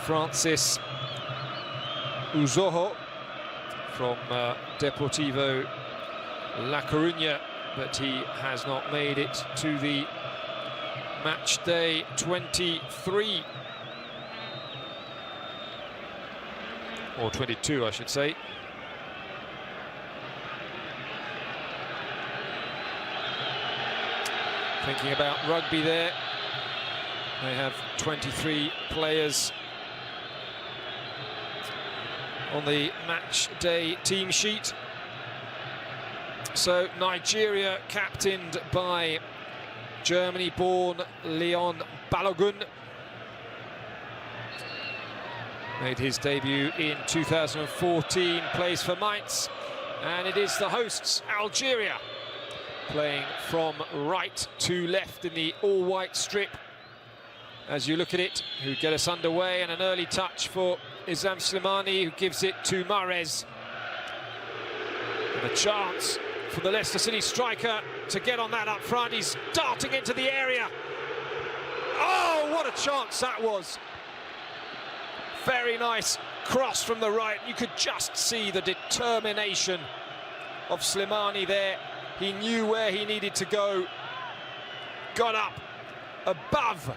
Francis Uzoho from Deportivo La Coruña, but he has not made it to the match day 23. Or 22, I should say. Thinking about rugby there. They have 23 players on the match day team sheet. So Nigeria, captained by Germany-born Leon Balogun, made his debut in 2014, plays for Mainz, and it is the hosts, Algeria, playing from right to left in the all-white strip. As you look at it, who get us underway, and an early touch for Isam Slimani, who gives it to Mahrez. And a chance for the Leicester City striker to get on that up front. He's darting into the area. Oh, what a chance that was. Very nice cross from the right. You could just see the determination of Slimani there. He knew where he needed to go. Got up above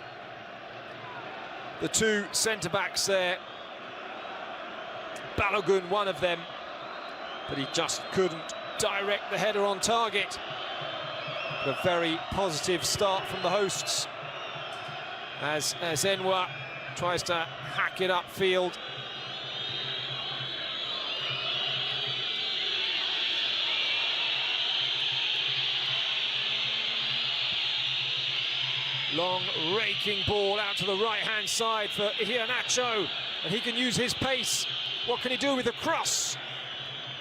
the two centre-backs there. Balogun, one of them, but he just couldn't direct the header on target. But a very positive start from the hosts as Enwa tries to hack it upfield. Long raking ball out to the right-hand side for Iheanacho, and he can use his pace. What can he do with the cross?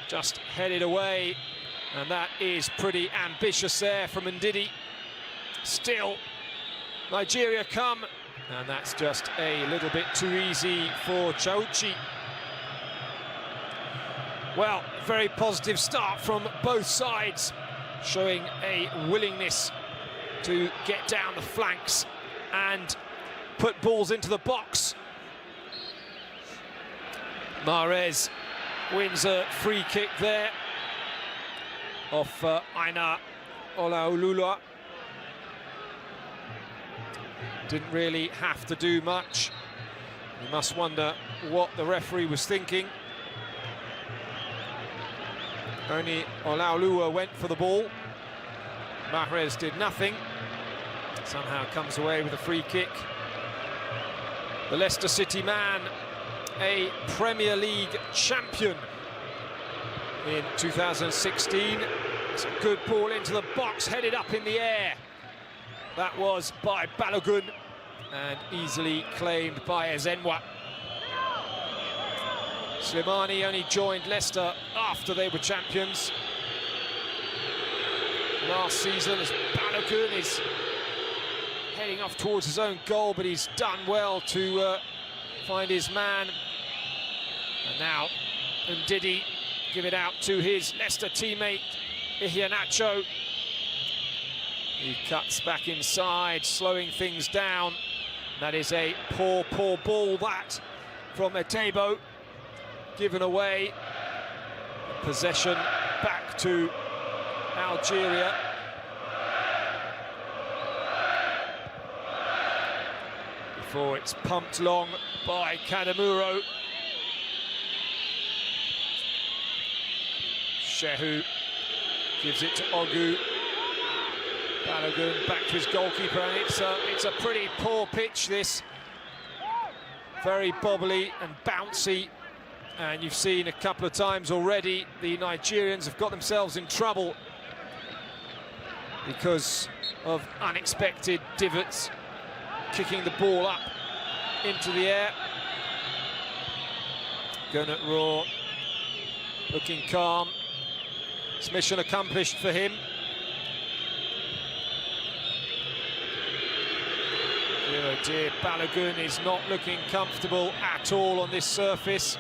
Just headed away, and that is pretty ambitious there from Ndidi. Still, Nigeria come, and that's just a little bit too easy for Chauchi. Well, very positive start from both sides, showing a willingness to get down the flanks and put balls into the box. Mahrez wins a free kick there off Aina Olaoluwa. Didn't really have to do much. You must wonder what the referee was thinking. Only Olaoluwa went for the ball. Mahrez did nothing. Somehow comes away with a free kick. The Leicester City man, a Premier League champion in 2016. It's a good ball into the box, headed up in the air. That was by Balogun and easily claimed by Ezenwa. Slimani only joined Leicester after they were champions last season, as Balogun is heading off towards his own goal, but he's done well to find his man. And now Ndidi give it out to his Leicester teammate Iheanacho. He cuts back inside, slowing things down. That is a poor ball, that, from Etebo. Given away. Possession back to Algeria. Before it's pumped long by Kadamuro. Shehu gives it to Ogu. Balogun back to his goalkeeper, and it's a pretty poor pitch, this. Very bobbly and bouncy, and you've seen a couple of times already the Nigerians have got themselves in trouble because of unexpected divots, kicking the ball up into the air. Gernot Rohr looking calm. It's mission accomplished for him. Oh dear, Balogun is not looking comfortable at all on this surface.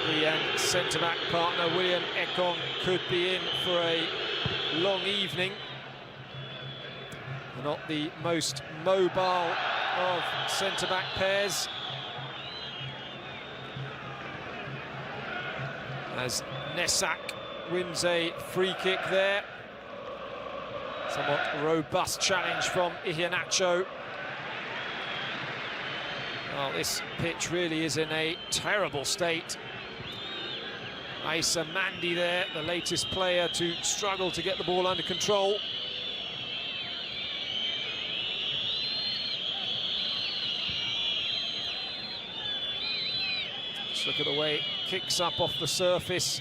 He and centre-back partner William Ekong could be in for a long evening. Not the most mobile of centre-back pairs. As Nesak wins a free kick there. Somewhat robust challenge from Iheanacho. Well, this pitch really is in a terrible state. Issa Mandi there, the latest player to struggle to get the ball under control. Just look at the way it kicks up off the surface.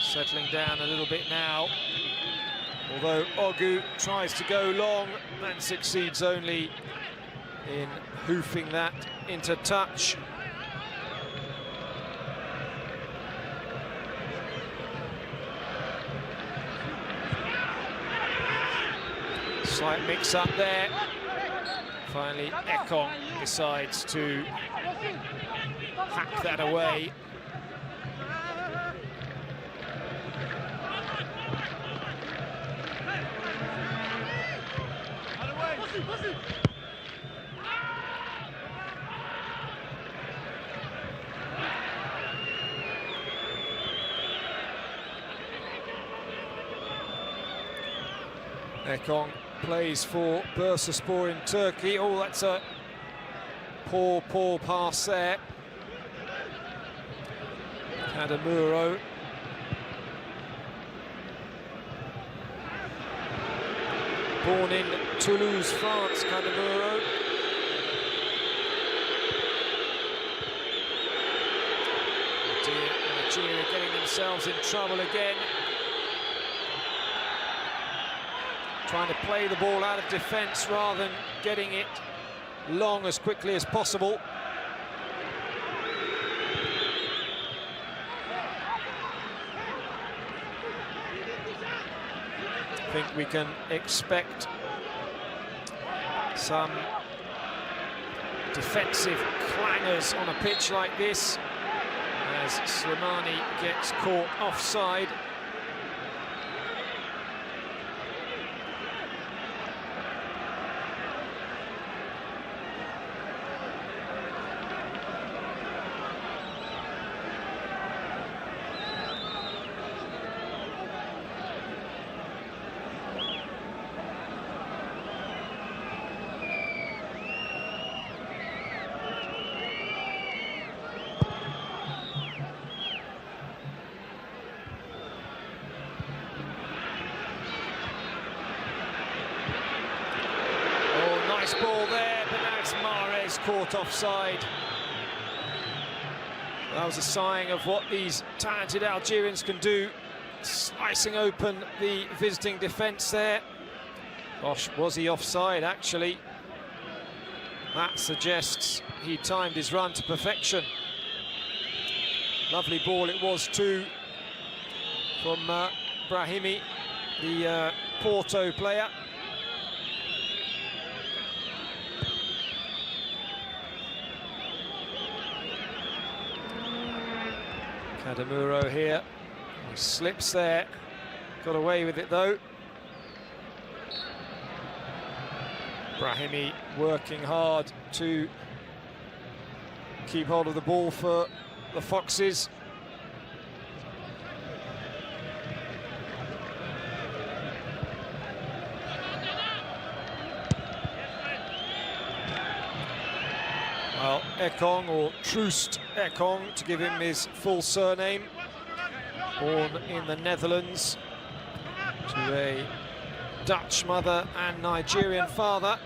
Settling down a little bit now, although Ogu tries to go long and succeeds only in hoofing that into touch. Slight mix-up there. Finally, Ekong decides to hack that away. Ekong plays for Bursaspor in Turkey. Oh, that's a poor pass there. Kadamuro. Born in Toulouse, France, Kadamuro. Nigeria getting themselves in trouble again. Trying to play the ball out of defence rather than getting it long as quickly as possible. I think we can expect some defensive clangers on a pitch like this as Slimani gets caught offside. Ball there, but now it's Mahrez caught offside. That was a sign of what these talented Algerians can do, slicing open the visiting defence there. Gosh, was he offside actually? That suggests he timed his run to perfection. Lovely ball it was too from Brahimi, the Porto player. Kadamuro here, he slips there, got away with it though. Brahimi working hard to keep hold of the ball for the Foxes. Well, Ekong, or Troost Ekong, to give him his full surname, born in the Netherlands to a Dutch mother and Nigerian father.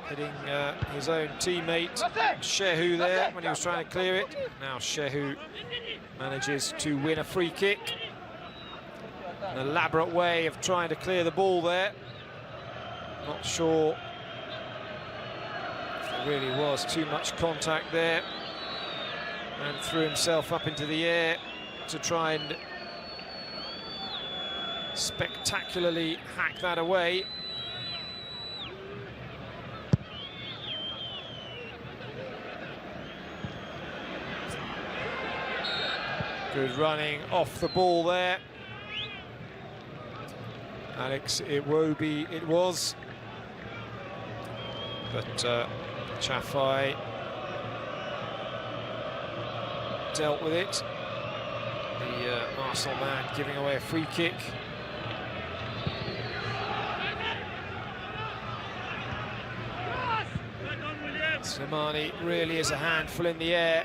Hitting his own teammate Shehu there when he was trying to clear it. Now Shehu manages to win a free kick. An elaborate way of trying to clear the ball there. Not sure if there really was too much contact there, and threw himself up into the air to try and spectacularly hack that away. Good running off the ball there. Alex Iwobi it was. But Chafai dealt with it. The Arsenal man giving away a free kick. Slimani really is a handful in the air.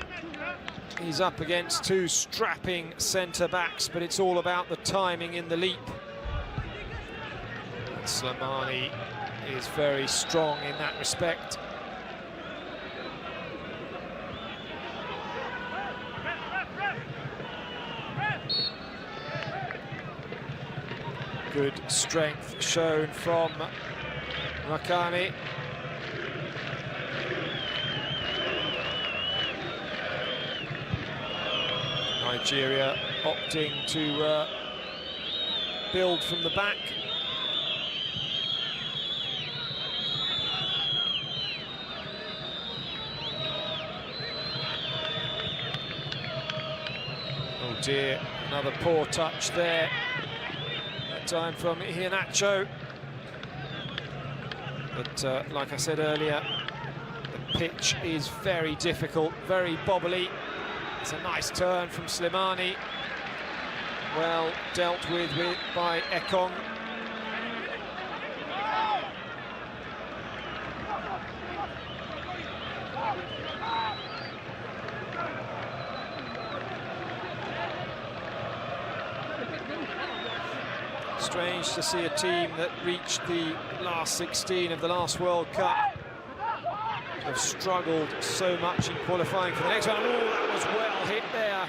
He's up against two strapping centre-backs, but it's all about the timing in the leap. And Slimani is very strong in that respect. Good strength shown from Rakami. Nigeria opting to build from the back. Oh dear, another poor touch there. That time from Iheanacho. But like I said earlier, the pitch is very difficult, very bobbly. It's a nice turn from Slimani. Well dealt with by Ekong. Strange to see a team that reached the last 16 of the last World Cup have struggled so much in qualifying for the next one. Oh, that was well hit there.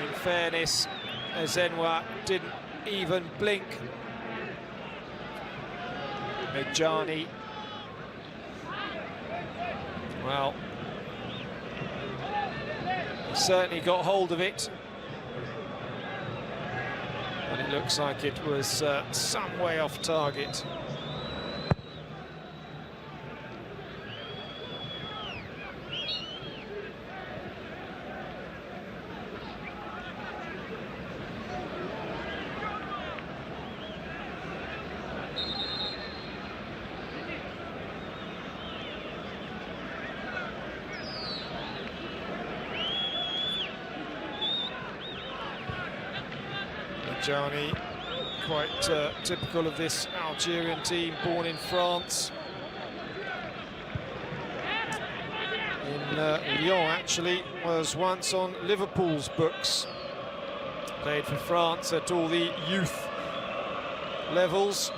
In fairness, Ezenwa didn't even blink. Medjani. Well, he certainly got hold of it. But it looks like it was some way off target. Johnny, quite typical of this Algerian team, born in France. In Lyon, actually, was once on Liverpool's books. Played for France at all the youth levels.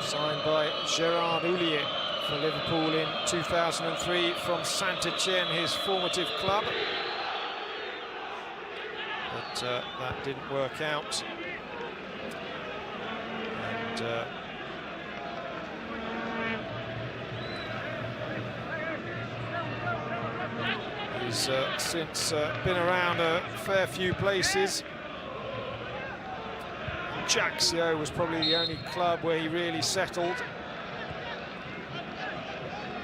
Signed by Gérard Houllier for Liverpool in 2003 from Saint-Etienne, his formative club. But that didn't work out. And he's since been around a fair few places. Ajaccio was probably the only club where he really settled.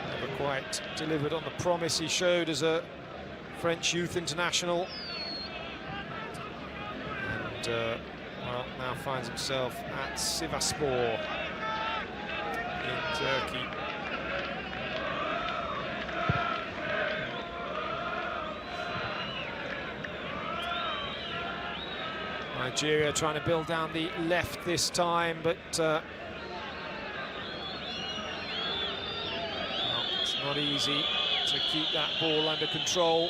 Never quite delivered on the promise he showed as a French youth international. Well, now finds himself at Sivasspor in Turkey. Nigeria trying to build down the left this time, but well, it's not easy to keep that ball under control.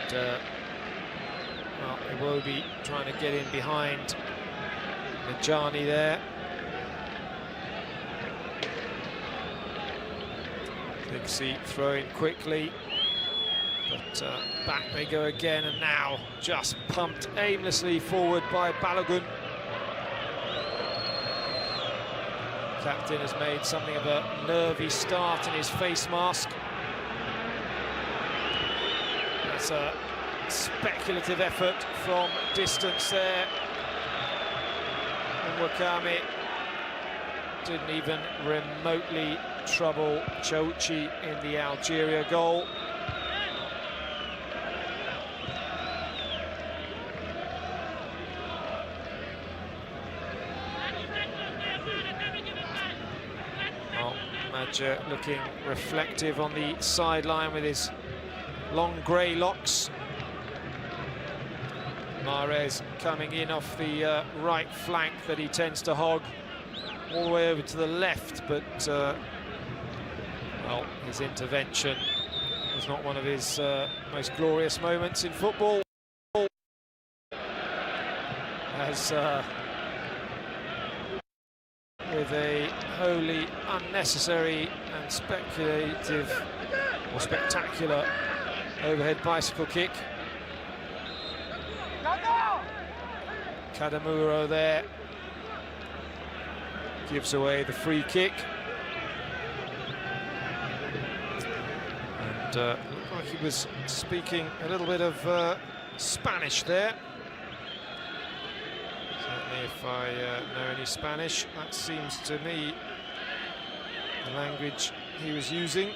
And well, Iwobi trying to get in behind Medjani there. Dixie throwing quickly, but back they go again, and now just pumped aimlessly forward by Balogun. Captain has made something of a nervy start in his face mask. That's a speculative effort from distance there. And Wakame didn't even remotely trouble Chouchi in the Algeria goal. Madjer looking reflective on the sideline with his long grey locks. Mahrez coming in off the right flank that he tends to hog all the way over to the left, but well, his intervention was not one of his most glorious moments in football. As with a wholly unnecessary and speculative or spectacular overhead bicycle kick. Kadamuro there gives away the free kick. And looked like he was speaking a little bit of Spanish there. Certainly if I know any Spanish, that seems to me the language he was using.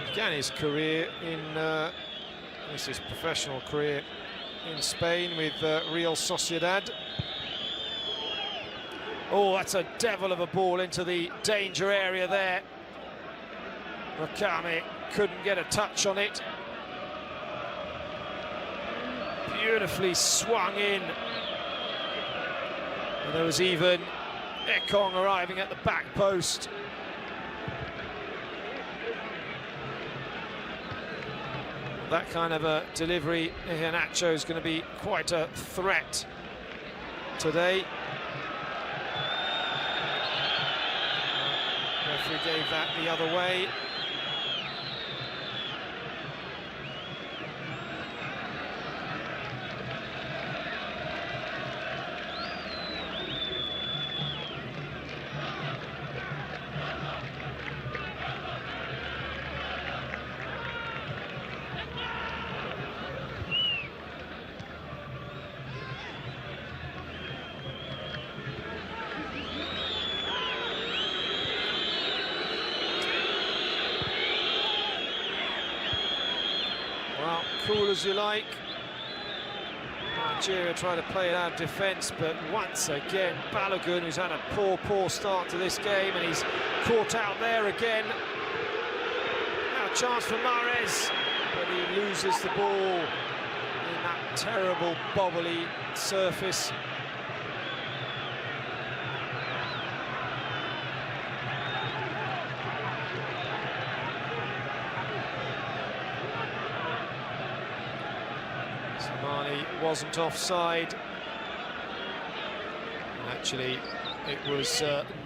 Began his career in this is professional career in Spain with Real Sociedad. Oh, that's a devil of a ball into the danger area there. Rakame couldn't get a touch on it. Beautifully swung in. And there was even Ekong arriving at the back post. That kind of a delivery, Iheanacho is going to be quite a threat today. Referee gave that the other way. Well, cool as you like. Nigeria trying to play it out of defence, but once again, Balogun, who's had a poor start to this game, and he's caught out there again. Now a chance for Mahrez, but he loses the ball in that terrible bobbly surface. Wasn't offside. And actually, it was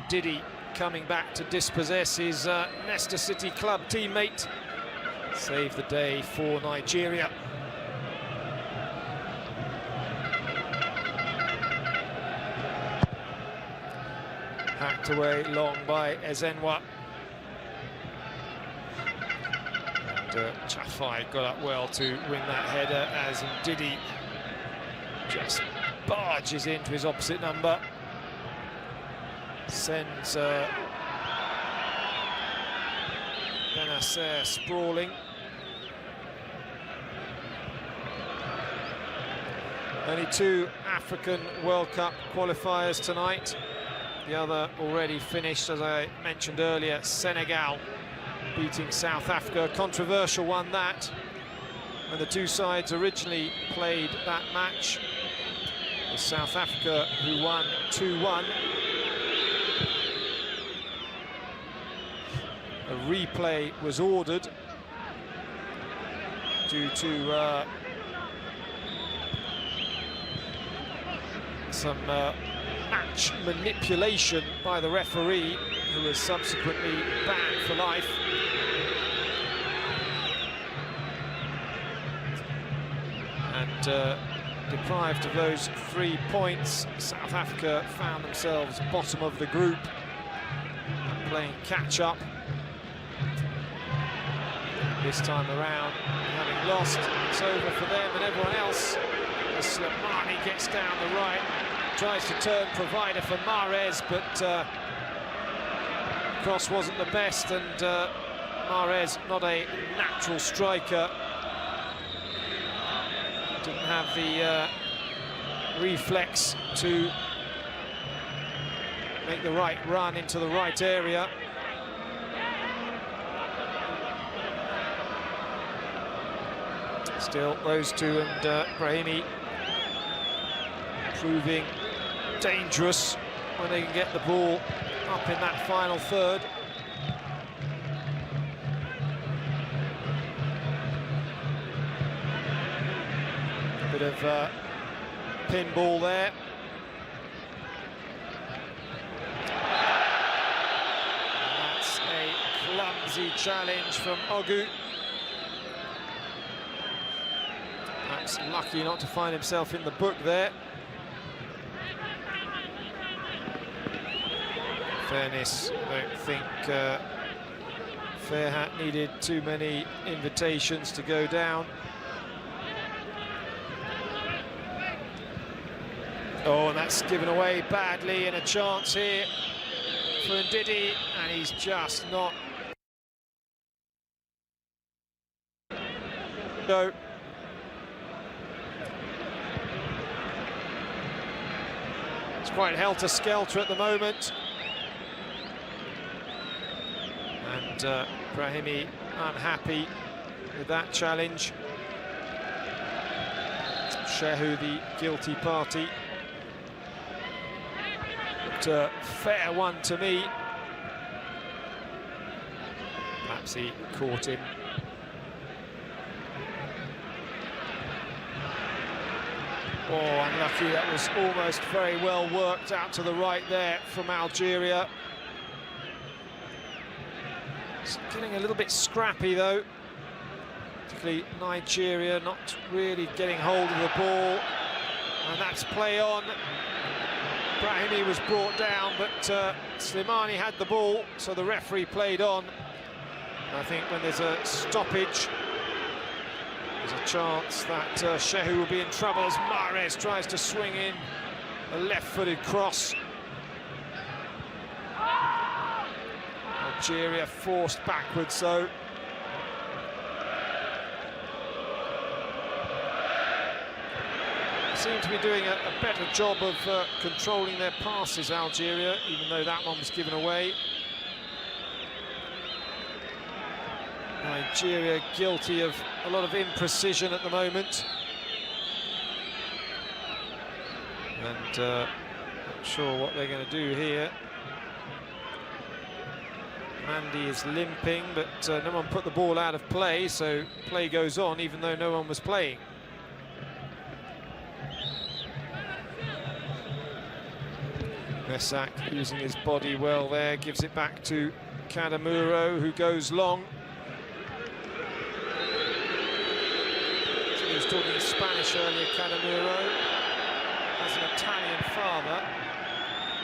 Didi coming back to dispossess his Leicester City club teammate. Save the day for Nigeria. Hacked away long by Ezenwa. Chafai got up well to win that header as Ndidi just barges into his opposite number. Sends Benacer sprawling. Only 2 African World Cup qualifiers tonight. The other already finished, as I mentioned earlier, Senegal beating South Africa, a controversial one that, when the two sides originally played that match. It was South Africa who won 2-1. A replay was ordered due to some match manipulation by the referee, who was subsequently banned for life. And deprived of those 3 points, South Africa found themselves bottom of the group and playing catch-up. This time around, having lost, it's over for them and everyone else. Slimani gets down the right, tries to turn provider for Mahrez, but cross wasn't the best, and Mahrez, not a natural striker, didn't have the reflex to make the right run into the right area. Still, those two and Brahimi proving dangerous when they can get the ball up in that final third. A bit of pinball there. And that's a clumsy challenge from Ogu. Perhaps lucky not to find himself in the book there. Fairness, I don't think Fairhat needed too many invitations to go down. Oh, and that's given away badly, and a chance here for Ndidi, and he's just not. No. It's quite helter-skelter at the moment. And Brahimi unhappy with that challenge. Shehu, the guilty party. But a fair one to me. Perhaps he caught him. Oh, unlucky. That was almost very well worked out to the right there from Algeria. It's getting a little bit scrappy though, particularly Nigeria not really getting hold of the ball, and that's play on. Brahimi was brought down, but Slimani had the ball, so the referee played on. And I think when there's a stoppage, there's a chance that Shehu will be in trouble as Mahrez tries to swing in a left-footed cross. Algeria forced backwards, so they seem to be doing a better job of controlling their passes, Algeria, even though that one was given away. Nigeria guilty of a lot of imprecision at the moment. And not sure what they're going to do here. Mandy is limping, but no one put the ball out of play, so play goes on even though no one was playing. Messac using his body well there, gives it back to Cadamuro, who goes long. So he was talking Spanish earlier, Cadamuro. Has an Italian father,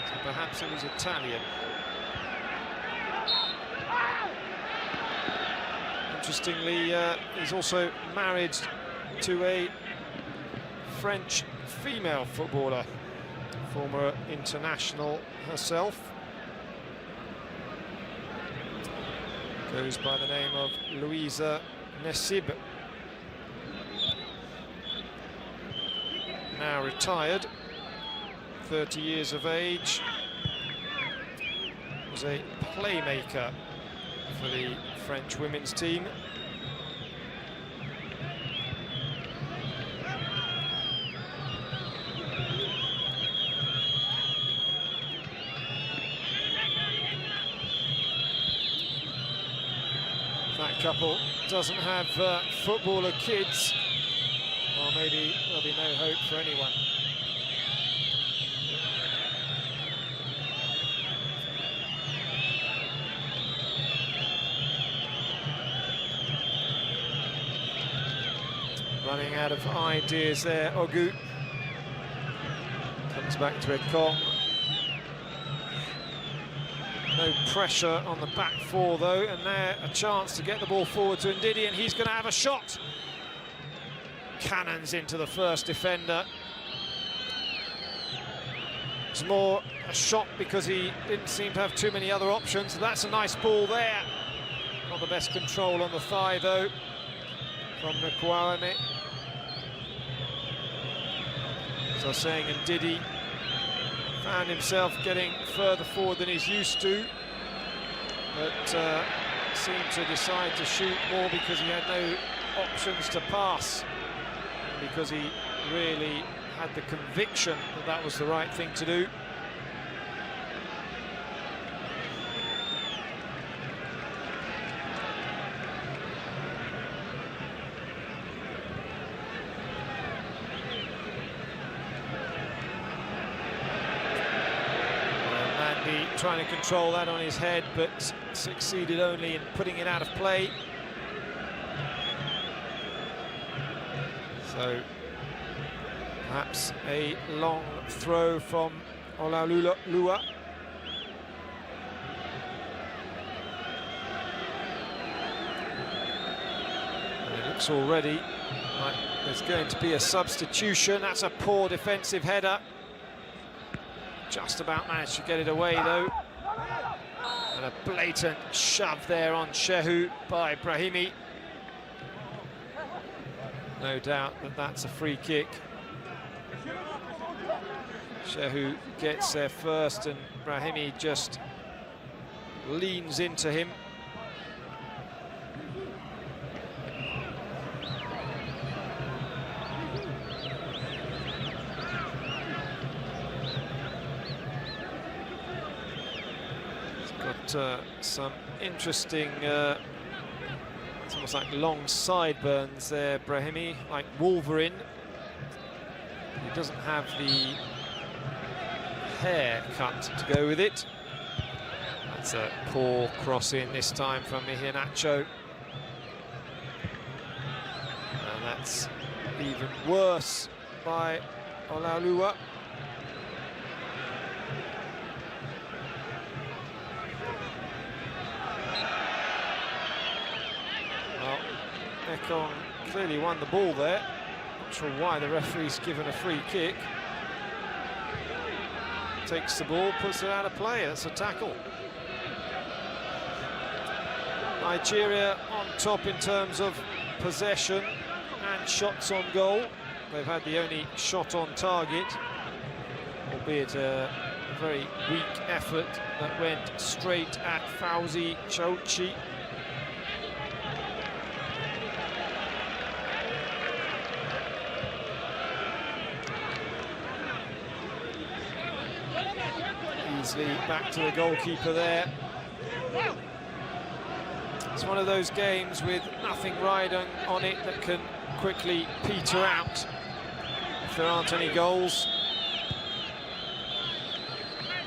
so perhaps it was Italian. Interestingly, he's also married to a French female footballer, former international herself. Goes by the name of Louisa Nessib. Now retired, 30 years of age. Was a playmaker for the French women's team. That couple doesn't have footballer kids, well, maybe there'll be no hope for anyone. Running out of ideas there, Ogu. Comes back to Ekong. No pressure on the back four though, and there a chance to get the ball forward to Ndidi, and he's going to have a shot. cannons into the first defender. It's more a shot because he didn't seem to have too many other options. That's a nice ball there. Not the best control on the thigh, though, from Nkwame. As I was saying, and Ndidi found himself getting further forward than he's used to, but seemed to decide to shoot more because he had no options to pass, because he really had the conviction that that was the right thing to do. Trying to control that on his head, but succeeded only in putting it out of play. So perhaps a long throw from Olalulua. And it looks already like there's going to be a substitution. That's a poor defensive header. Just about managed to get it away, though. And a blatant shove there on Shehu by Brahimi. No doubt that that's a free kick. Shehu gets there first, and Brahimi just leans into him. Some interesting, it's almost like long sideburns there, Brahimi, like Wolverine. He doesn't have the hair cut to go with it. That's a poor cross in this time from Iheanacho. And that's even worse by Olalulua. Ekong clearly won the ball there. Not sure why the referee's given a free kick. Takes the ball, puts it out of play. That's a tackle. Nigeria on top in terms of possession and shots on goal. They've had the only shot on target, albeit a very weak effort that went straight at Fauzi Chauchi. Back to the goalkeeper there. It's one of those games with nothing riding on it that can quickly peter out if there aren't any goals.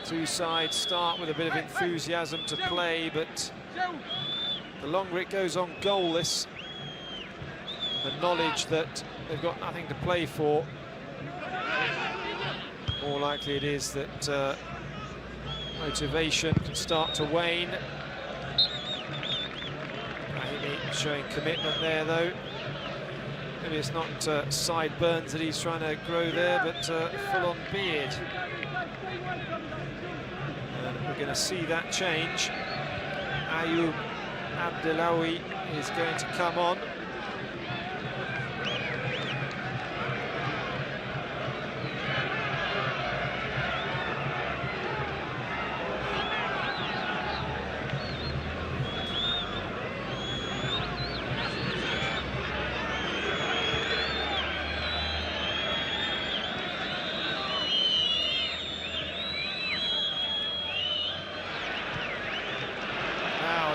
Two sides start with a bit of enthusiasm to play, but the longer it goes on goalless, the knowledge that they've got nothing to play for, more likely it is that motivation can start to wane. Brahimi showing commitment there, though. Maybe it's not sideburns that he's trying to grow there, but full-on beard. And we're going to see that change. Ayoub Abdelawi is going to come on.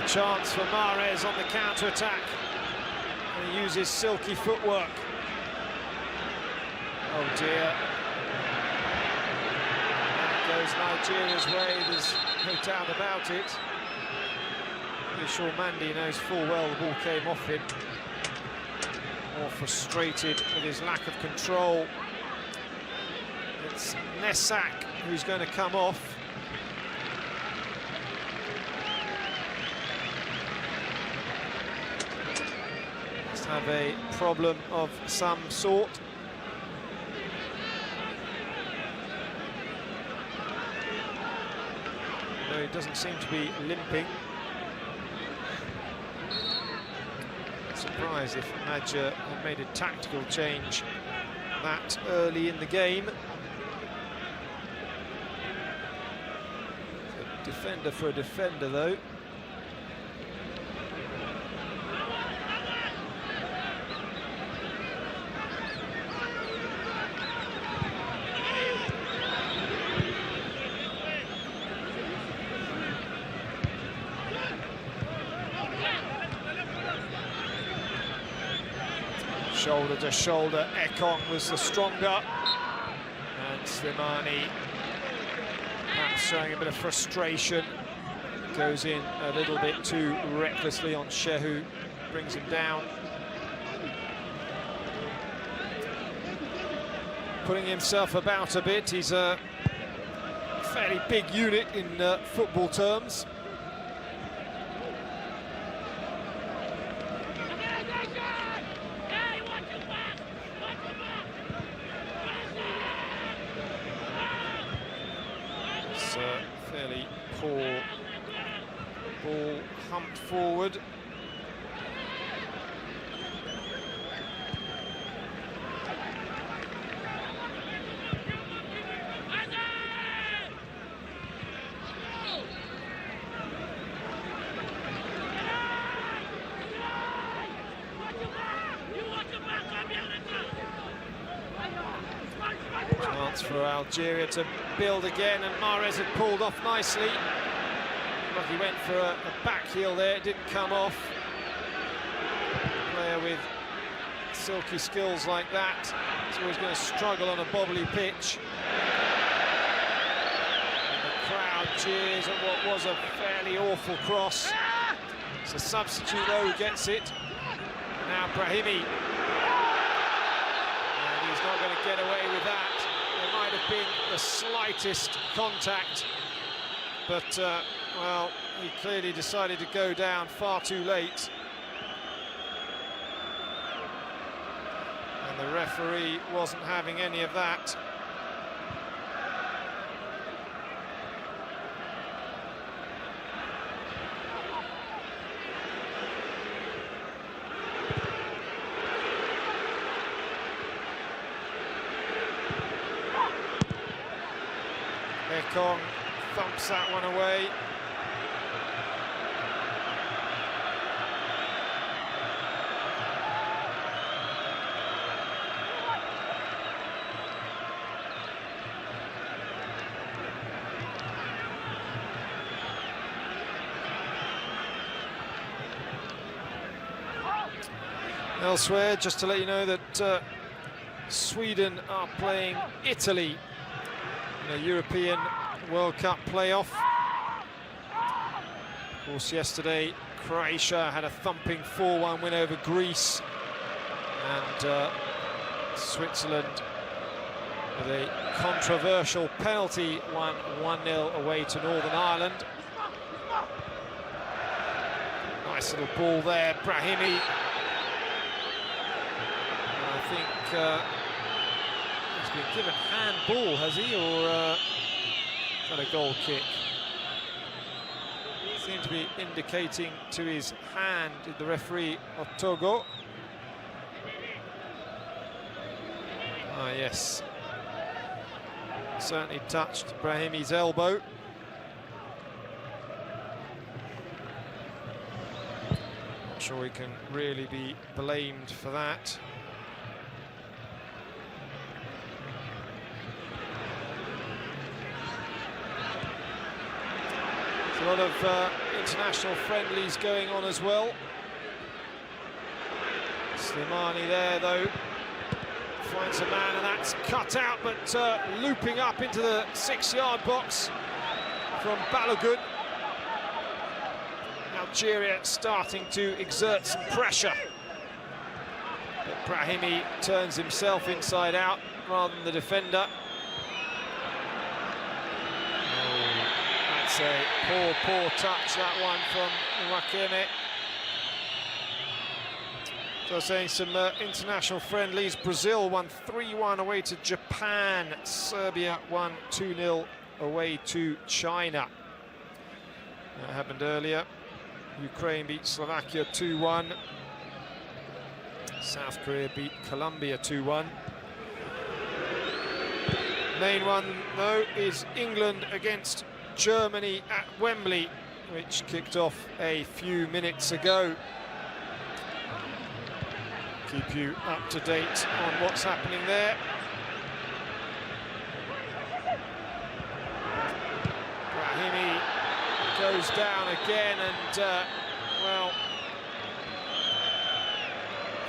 Chance for Mahrez on the counter-attack, and he uses silky footwork. Oh dear. That goes Nigeria's way, there's no doubt about it. Pretty sure Mandy knows full well the ball came off him. More frustrated with his lack of control. It's Nesak who's going to come off. have a problem of some sort. No, he doesn't seem to be limping. Surprised if Madja had made a tactical change that early in the game. A defender for a defender, though. Shoulder to shoulder, Ekong was the stronger, and Slimani perhaps showing a bit of frustration, goes in a little bit too recklessly on Shehu, brings him down. Putting himself about a bit, he's a fairly big unit in football terms. Fairly poor ball humped forward. Chance for Algeria to build again, and Mahrez had pulled off nicely. But he went for a back heel there, it didn't come off. A player with silky skills like that is always going to struggle on a bobbly pitch. And the crowd cheers at what was a fairly awful cross. It's a substitute though who gets it. Now Brahimi. And he's not going to get away with that. There might have been the slightest contact, but well, he clearly decided to go down far too late. And the referee wasn't having any of that. Ekong thumps that one away. Elsewhere, just to let you know that Sweden are playing Italy in a European World Cup playoff. Of course, yesterday Croatia had a thumping 4-1 win over Greece, and Switzerland with a controversial penalty won 1-0 away to Northern Ireland. Nice little ball there, Brahimi. I think he's been given handball, has he, or is that a goal kick? Seemed to be indicating to his hand, the referee Otogo. Ah, yes. Certainly touched Brahimi's elbow. Not sure he can really be blamed for that. A lot of international friendlies going on as well. Slimani there, though, finds a man, and that's cut out, but looping up into the 6-yard box from Balogun. Algeria starting to exert some pressure. But Brahimi turns himself inside out rather than the defender. A poor touch, that one from Wakeme. So saying some international friendlies. Brazil won 3-1 away to Japan. Serbia won 2-0 away to China. That happened earlier. Ukraine beat Slovakia 2-1. South Korea beat Colombia 2-1. Main one, though, is England against Germany at Wembley, which kicked off a few minutes ago. Keep you up to date on what's happening there. Brahimi goes down again, and well,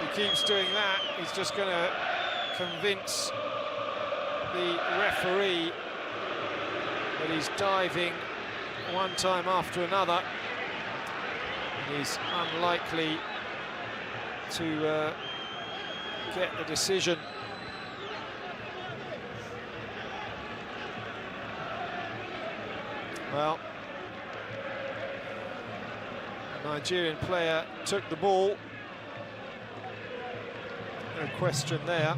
if he keeps doing that, he's just going to convince the referee that he's diving one time after another. He's unlikely to get the decision. Well, the Nigerian player took the ball. No question there.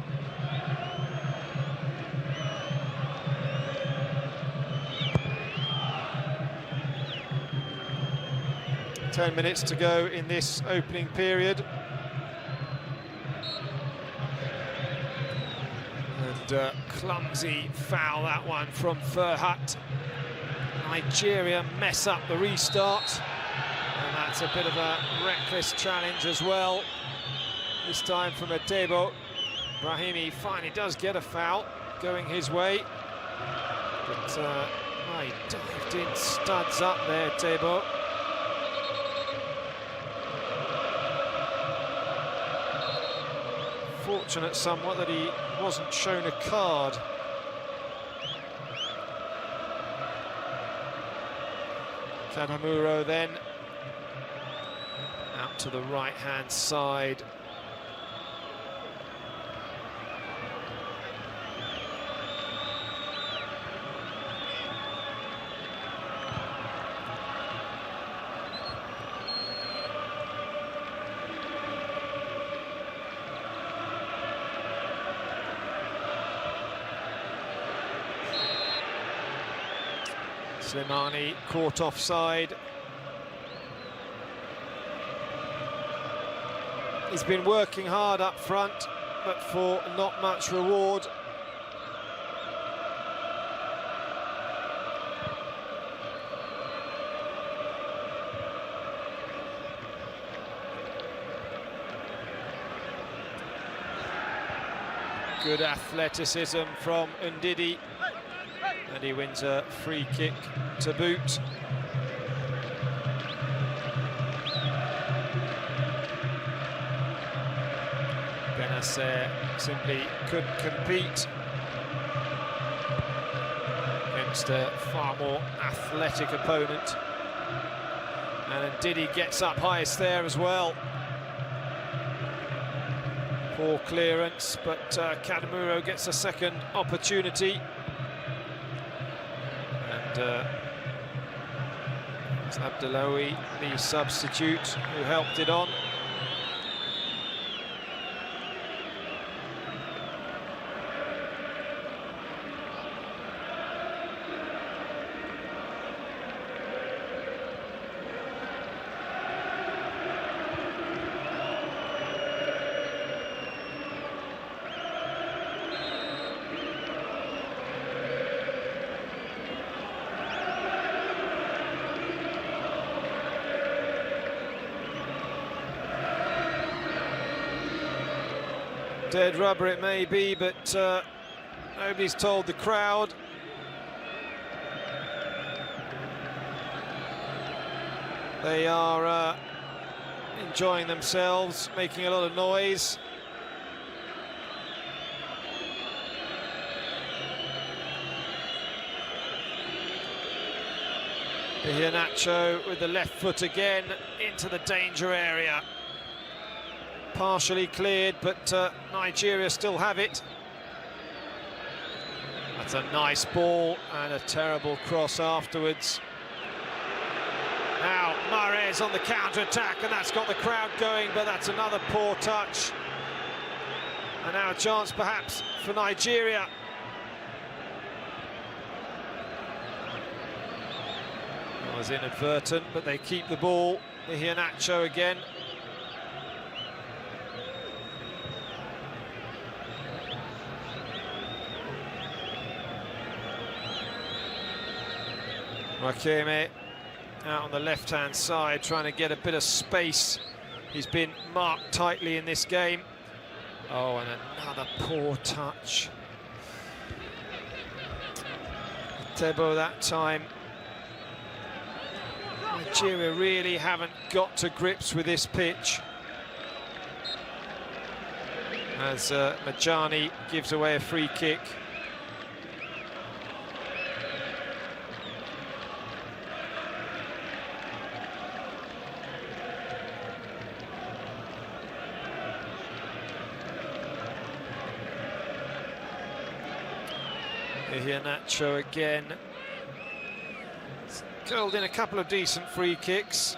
Ten minutes to go in this opening period. And clumsy foul, that one from Ferhat. Nigeria mess up the restart. And that's a bit of a reckless challenge as well. This time from Adebo. Brahimi finally does get a foul going his way. But he dived in studs up there, Adebo. Fortunate somewhat that he wasn't shown a card. Kadamuro then out to the right-hand side. Slimani caught offside. He's been working hard up front, but for not much reward. Good athleticism from Ndidi. And he wins a free kick to boot. Benacer simply couldn't compete against a far more athletic opponent. And Ndidi gets up highest there as well. Poor clearance, but Kadamuro gets a second opportunity. It's Abdellaoui, the substitute, who helped it on. Dead rubber it may be, but nobody's told the crowd. They are enjoying themselves, making a lot of noise. Iheanacho with the left foot again into the danger area. Partially cleared, but Nigeria still have it. That's a nice ball and a terrible cross afterwards. Now Mahrez on the counter-attack, and that's got the crowd going, but that's another poor touch. And now a chance perhaps for Nigeria. It was inadvertent, but they keep the ball. Iheanacho again. Wakeme out on the left-hand side, trying to get a bit of space. He's been marked tightly in this game. Oh, and another poor touch. Tebo that time. Nigeria really haven't got to grips with this pitch. As Majani gives away a free kick. Iheanacho again. Curled in a couple of decent free kicks.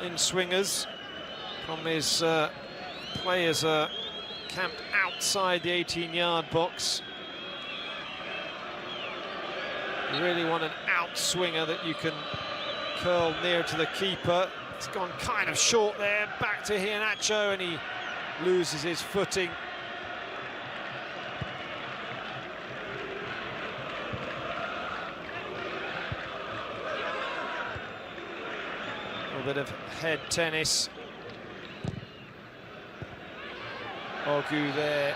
In swingers from his players camped outside the 18-yard box. You really want an outswinger that you can curl near to the keeper. It's gone kind of short there. Back to Iheanacho, and he loses his footing. A bit of head tennis. Ogu there.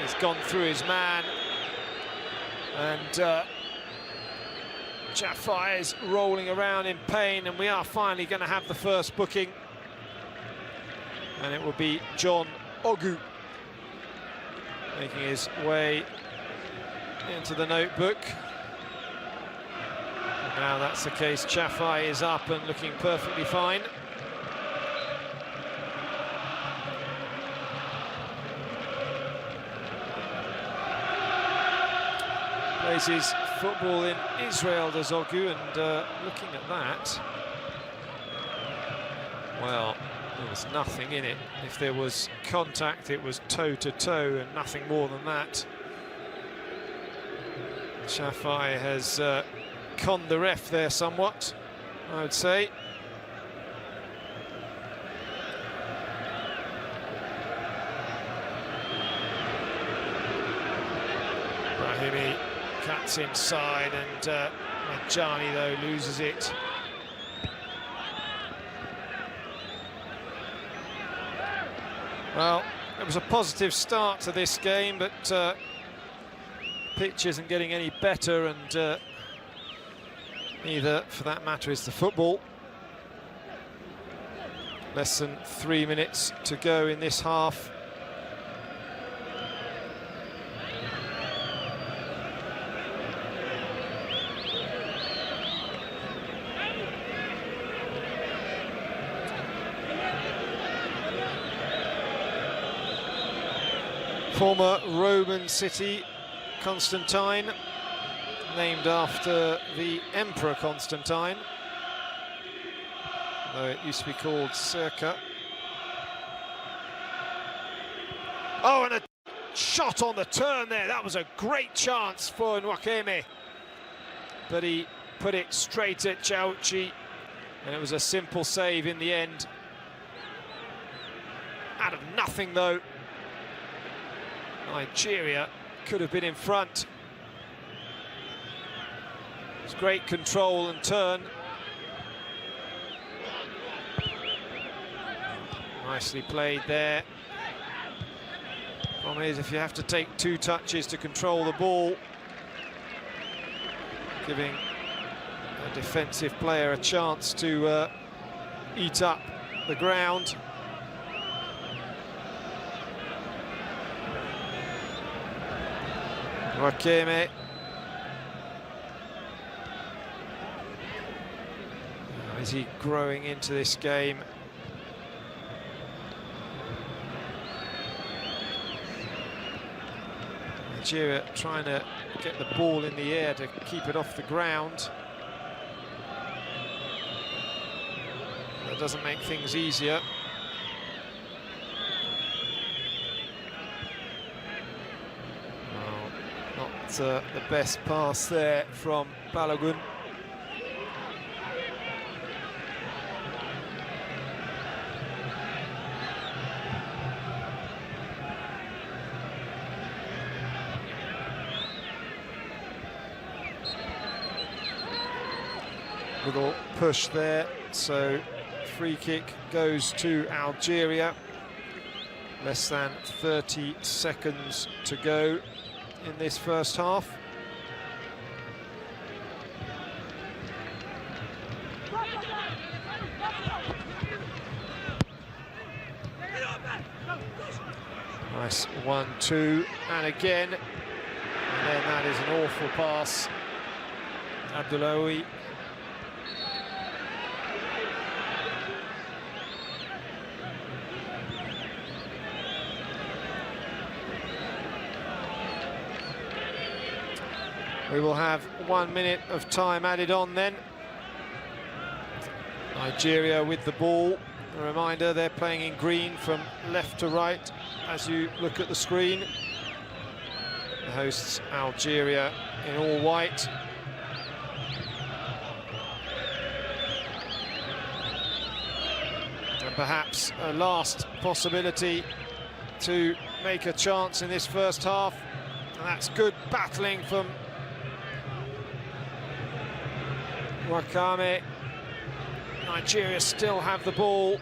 He's gone through his man. And Jaffa is rolling around in pain, and we are finally going to have the first booking. And it will be John Ogu making his way into the notebook. Now that's the case. Chafai is up and looking perfectly fine. Plays his football in Israel, does Ogu, and looking at that, well, there was nothing in it. If there was contact, it was toe-to-toe and nothing more than that. Chafai has conned the ref there somewhat, I would say. Brahimi cuts inside, and Majani, though, loses it. Well, it was a positive start to this game, but pitch isn't getting any better, and neither, for that matter, is the football. Less than 3 minutes to go in this half. Former Roman city, Constantine, named after the Emperor Constantine, though it used to be called Circa. Oh, and a shot on the turn there. That was a great chance for Nwakeme, but he put it straight at Chauchi, and it was a simple save in the end. Out of nothing, though. Nigeria could have been in front. It's great control and turn. Nicely played there. Problem is, if you have to take 2 touches to control the ball, giving a defensive player a chance to eat up the ground. Wakeme. Is he growing into this game? Nigeria trying to get the ball in the air to keep it off the ground. that doesn't make things easier. Well, not the best pass there from Balogun. Little push there, so free kick goes to Algeria. Less than 30 seconds to go in this first half. Nice 1-2, and again, and then that is an awful pass. Abdullaoui. We will have 1 minute of time added on then. Nigeria with the ball. A reminder, they're playing in green from left to right as you look at the screen. The hosts Algeria in all white. And perhaps a last possibility to make a chance in this first half. And that's good battling from Wakame. Nigeria still have the ball,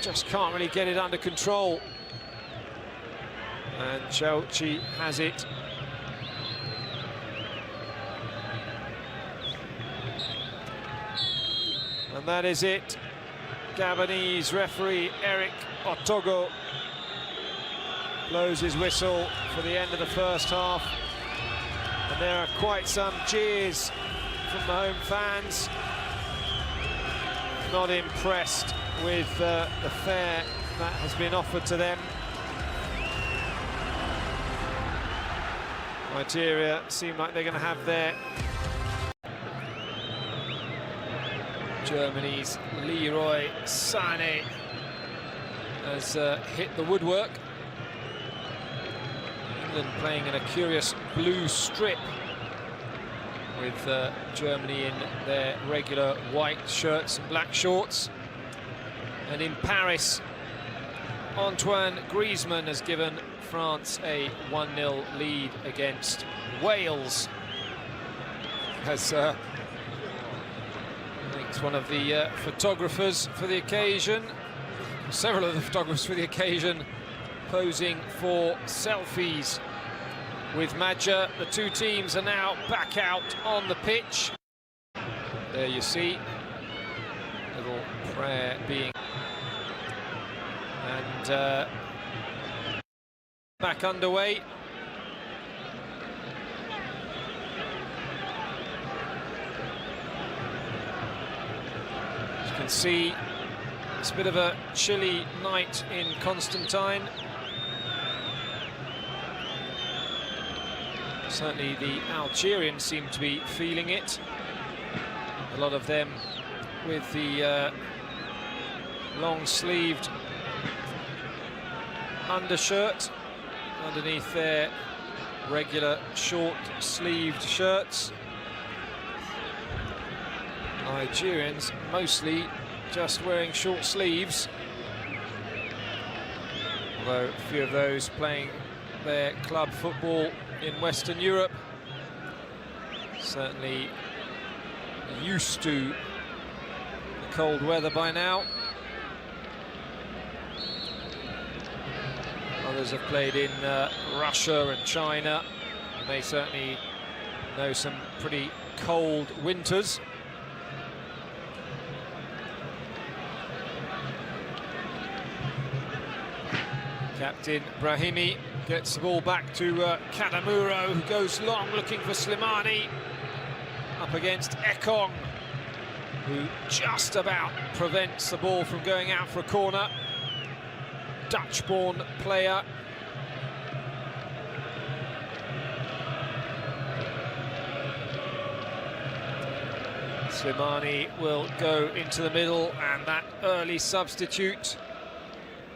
just can't really get it under control. And Chauchi has it. And that is it. Gabonese referee Eric Otogo blows his whistle for the end of the first half. And there are quite some jeers from the home fans. Not impressed with the fare that has been offered to them. Nigeria seem like they're going to have their... Germany's Leroy Sané has hit the woodwork. England playing in a curious blue strip, with Germany in their regular white shirts and black shorts. And in Paris, Antoine Griezmann has given France a 1-0 lead against Wales. As I think it's one of the photographers for the occasion, several of the photographers for the occasion, posing for selfies with Madja. The two teams are now back out on the pitch. There you see, little prayer being... And back underway. As you can see, it's a bit of a chilly night in Constantine. Certainly the Algerians seem to be feeling it. A lot of them with the long-sleeved undershirt underneath their regular short-sleeved shirts. Nigerians mostly just wearing short sleeves, although a few of those playing their club football in Western Europe certainly used to the cold weather by now. Others have played in Russia and China, and they certainly know some pretty cold winters. Captain Brahimi gets the ball back to Kadamuro, who goes long looking for Slimani. Up against Ekong, who just about prevents the ball from going out for a corner. Dutch-born player. Slimani will go into the middle, and that early substitute.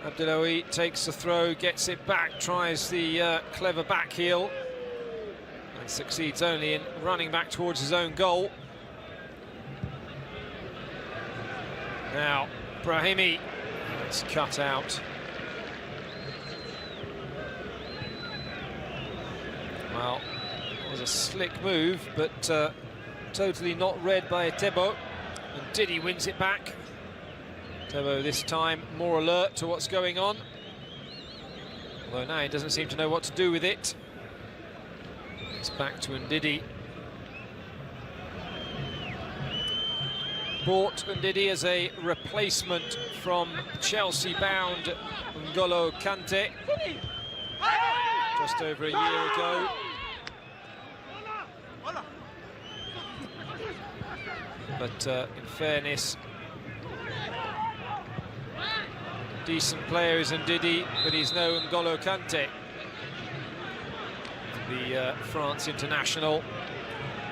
Abdellaoui takes the throw, gets it back, tries the clever back heel, and succeeds only in running back towards his own goal. Now, Brahimi, it's cut out. Well, it was a slick move, but totally not read by Tebo, and Didi wins it back. Tebo this time more alert to what's going on, although now he doesn't seem to know what to do with it. It's back to Ndidi. Bought Ndidi as a replacement from Chelsea-bound N'Golo Kante just over a year ago. But in fairness, decent player is Ndidi, but he's no N'Golo Kante. The France international,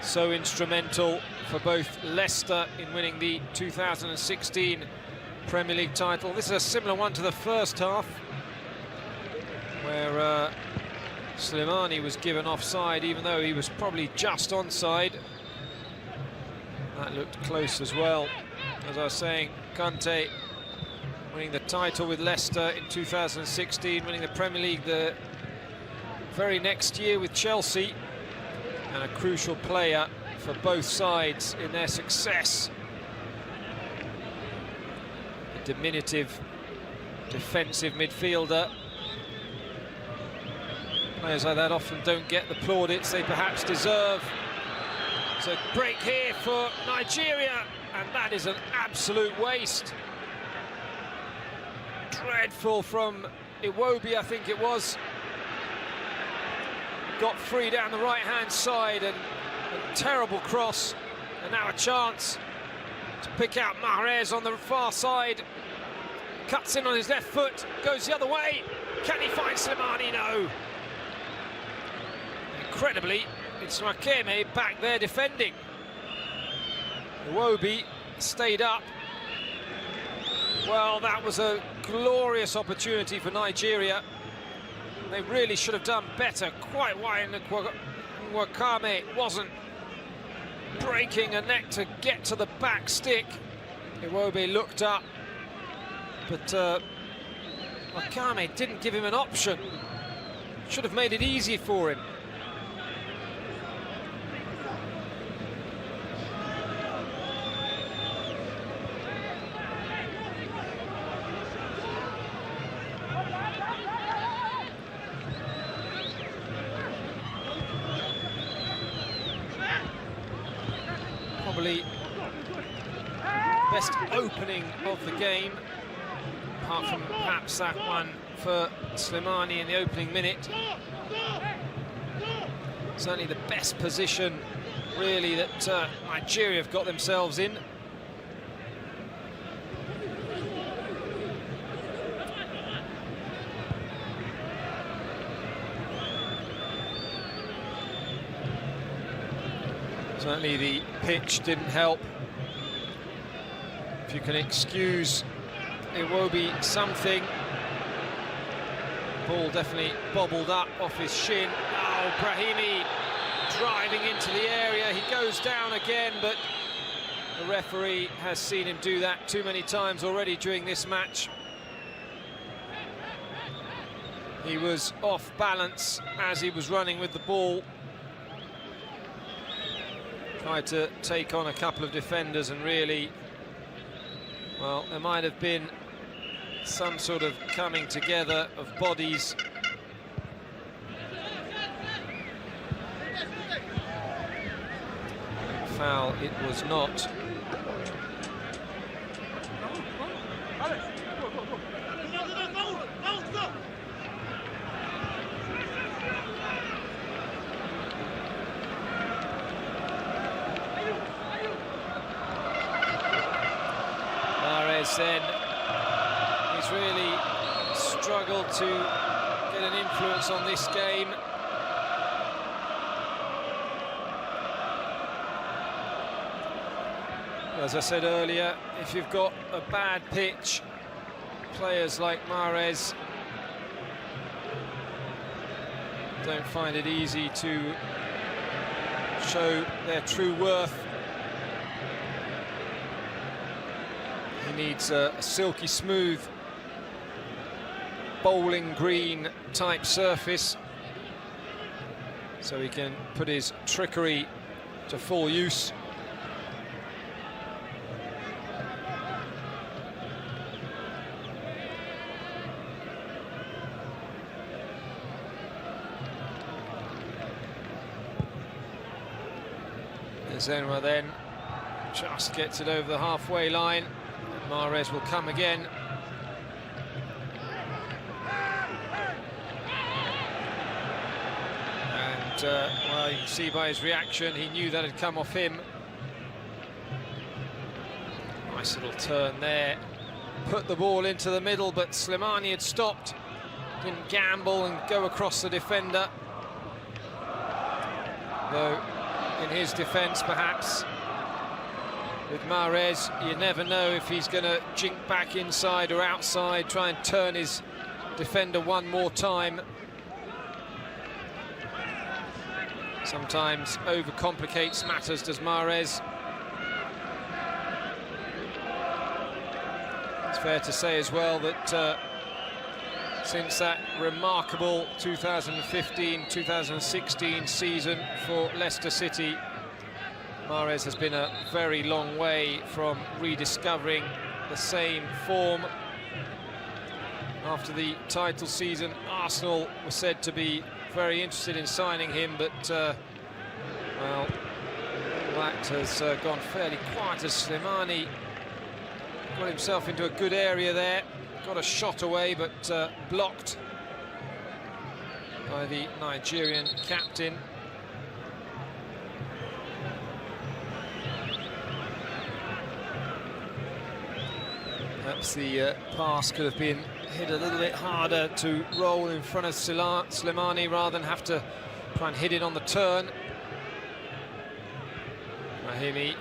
so instrumental for both Leicester in winning the 2016 Premier League title. This is a similar one to the first half, where Slimani was given offside, even though he was probably just onside. That looked close as well. As I was saying, Kante winning the title with Leicester in 2016, winning the Premier League the very next year with Chelsea, and a crucial player for both sides in their success. A diminutive defensive midfielder. Players like that often don't get the plaudits they perhaps deserve. So break here for Nigeria, and that is an absolute waste. Dreadful from Iwobi, I think it was. Got free down the right-hand side, and a terrible cross, and now a chance to pick out Mahrez on the far side. Cuts in on his left foot, goes the other way. Can he find Slimani? No. Incredibly, it's Makeme back there defending. Iwobi stayed up. Well, that was a glorious opportunity for Nigeria. They really should have done better. Quite why Wakame wasn't breaking a neck to get to the back stick. Iwobi looked up, but Wakame didn't give him an option. Should have made it easy for him. Probably best opening of the game, apart from perhaps that one for Slimani in the opening minute. Certainly the best position, really, that Nigeria have got themselves in. Certainly the pitch didn't help. If you can excuse Iwobi something. Ball definitely bobbled up off his shin. Oh, Brahimi driving into the area. He goes down again, but the referee has seen him do that too many times already during this match. He was off balance as he was running with the ball. Tried to take on a couple of defenders, and really, well, there might have been some sort of coming together of bodies. Foul it was not. Then he's really struggled to get an influence on this game. As I said earlier, if you've got a bad pitch, players like Mahrez don't find it easy to show their true worth. He needs a silky smooth bowling green type surface so he can put his trickery to full use. Zenwa then just gets it over the halfway line. Mahrez will come again. And well, you can see by his reaction, he knew that had come off him. Nice little turn there. Put the ball into the middle, but Slimani had stopped. Didn't gamble and go across the defender. Though, in his defence, perhaps, with Mahrez, you never know if he's going to jink back inside or outside, try and turn his defender one more time. Sometimes overcomplicates matters, does Mahrez. It's fair to say as well that since that remarkable 2015-2016 season for Leicester City, Mahrez has been a very long way from rediscovering the same form. After the title season, Arsenal were said to be very interested in signing him, but well, that has gone fairly quiet as Slimani got himself into a good area there. Got a shot away, but blocked by the Nigerian captain. Perhaps the pass could have been hit a little bit harder to roll in front of Slimani rather than have to try and hit it on the turn. Rahimi.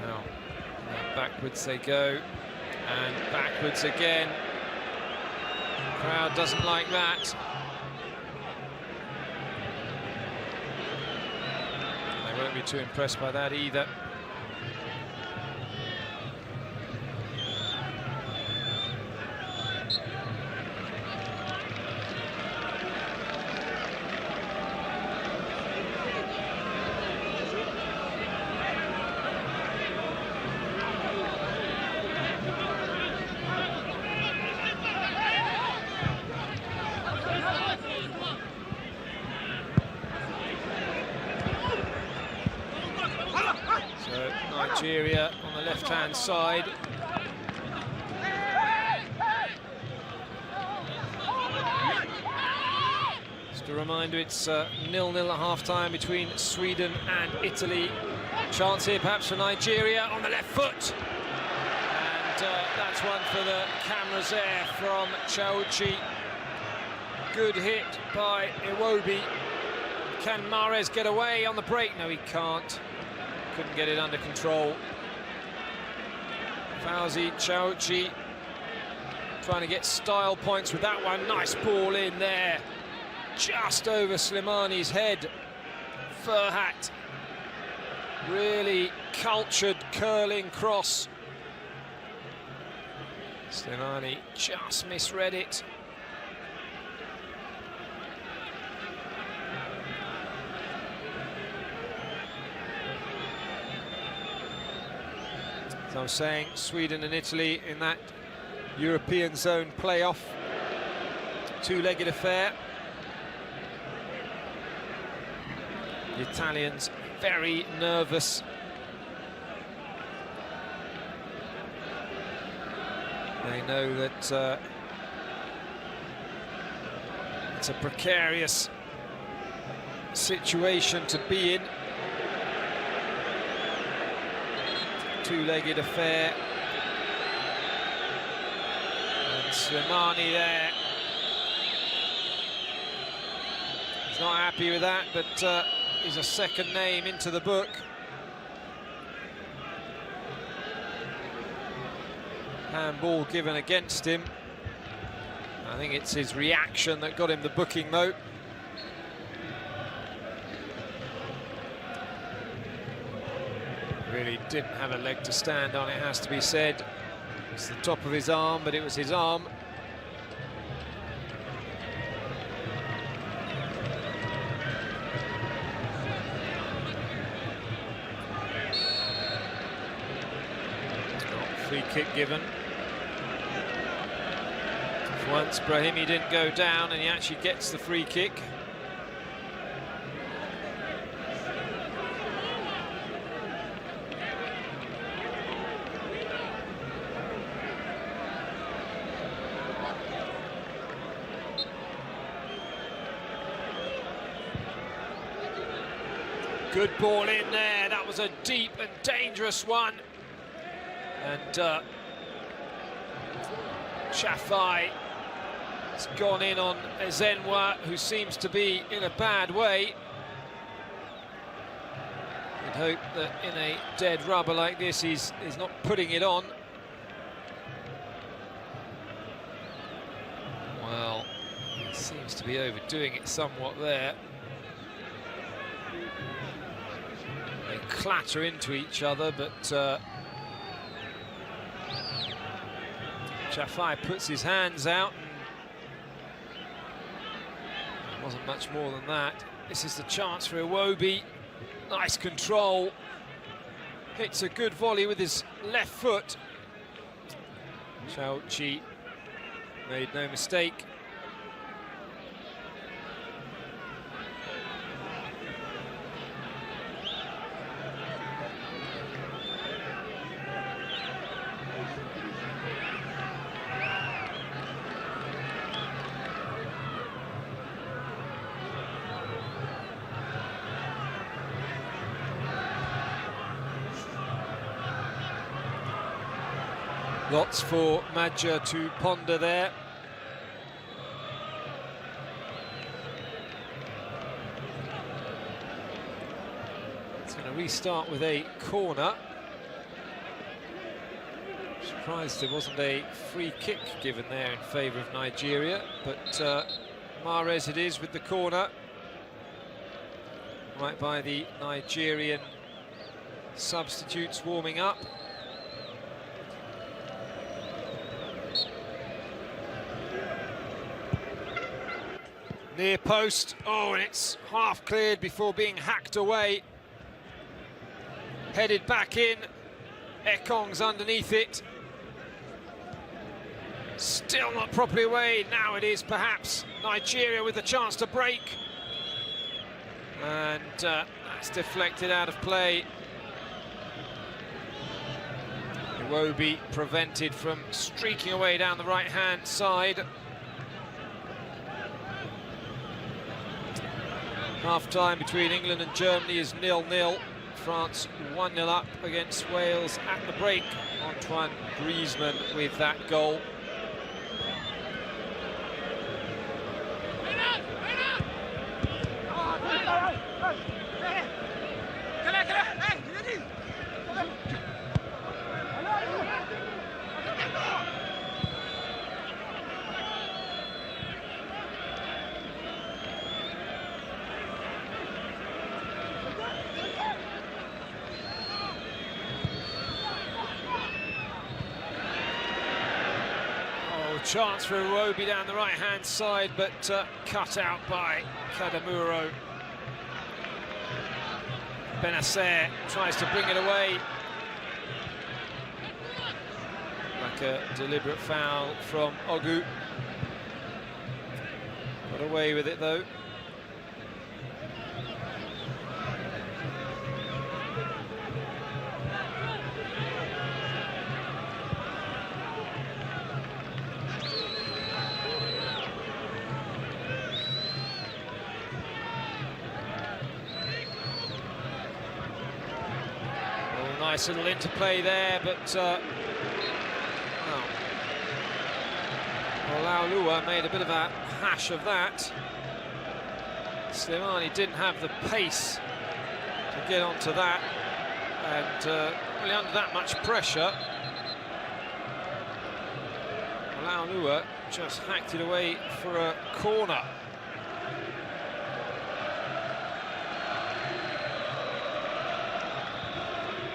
Now, backwards they go. And backwards again. Crowd doesn't like that. They won't be too impressed by that either. Nigeria on the left-hand side. Just a reminder, it's 0-0 at half-time between Sweden and Italy. Chance here perhaps for Nigeria on the left foot. And that's one for the cameras there from Chauchi. Good hit by Iwobi. Can Mahrez get away on the break? No, he can't. Couldn't get it under control. Fauzi Chauchi trying to get style points with that one. Nice ball in there, just over Slimani's head. Furhat, really cultured curling cross. Slimani just misread it. As I was saying, Sweden and Italy in that European zone playoff. Two-legged affair. The Italians very nervous. They know that it's a precarious situation to be in. Two-legged affair. And Slimani there. He's not happy with that, but he's a second name into the book. handball given against him. I think it's his reaction that got him the booking, though. Really didn't have a leg to stand on, it has to be said. It's the top of his arm, but it was his arm. Free kick given. For once, Brahimi didn't go down, and he actually gets the free kick. Good ball in there. That was a deep and dangerous one. And Chafai has gone in on Ezenwa, who seems to be in a bad way. You'd hope that in a dead rubber like this, he's not putting it on. Well, he seems to be overdoing it somewhat there. They clatter into each other, but Chafai puts his hands out, and it wasn't much more than that. This is the chance for Iwobi. Nice control. Hits a good volley with his left foot. Chauchi made no mistake. Lots for Madja to ponder there. It's going to restart with a corner. Surprised there wasn't a free kick given there in favour of Nigeria, but Mahrez it is with the corner. Right by the Nigerian substitutes warming up. Near post, oh, and it's half cleared before being hacked away. Headed back in, Ekong's underneath it. Still not properly away, now it is perhaps Nigeria with the chance to break. And that's deflected out of play. Iwobi prevented from streaking away down the right-hand side. Half-time between England and Germany is 0-0. France 1-0 up against Wales at the break. Antoine Griezmann with that goal. Chance for Iwobi down the right-hand side, but cut out by Kadamuro. Benacer tries to bring it away. Like a deliberate foul from Ogu. Got away with it though. Nice little interplay there, but Olaoluwa made a bit of a hash of that. Slimani didn't have the pace to get onto that, and really under that much pressure. Malua just hacked it away for a corner.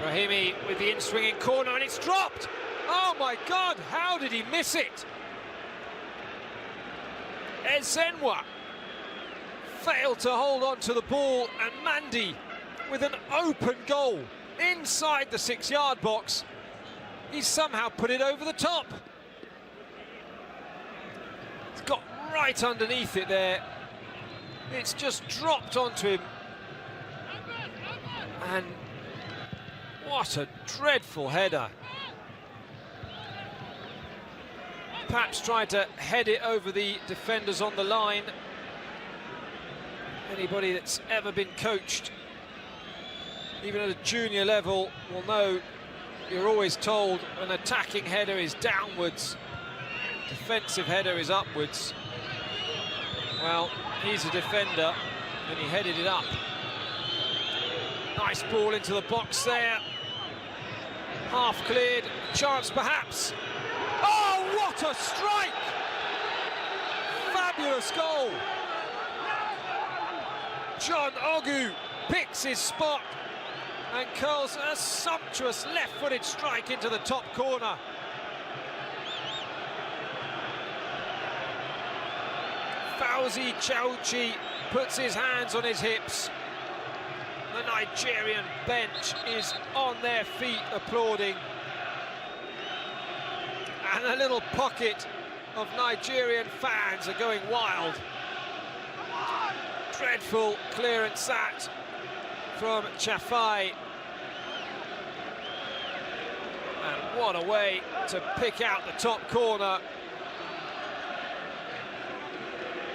Brahimi with the in-swinging corner, and it's dropped! Oh my God, how did he miss it? Ezenwa failed to hold on to the ball, and Mandy with an open goal inside the 6-yard box. He's somehow put it over the top. It's got right underneath it there. It's just dropped onto him. And what a dreadful header. Perhaps tried to head it over the defenders on the line. Anybody that's ever been coached, even at a junior level, will know you're always told an attacking header is downwards, defensive header is upwards. Well, he's a defender and he headed it up. Nice ball into the box there. Half cleared, chance perhaps. Oh, what a strike! Fabulous goal. John Ogu picks his spot and curls a sumptuous left-footed strike into the top corner. Fauzi Chauchi puts his hands on his hips. The Nigerian bench is on their feet applauding. And a little pocket of Nigerian fans are going wild. Dreadful clearance that from Chafai. And what a way to pick out the top corner.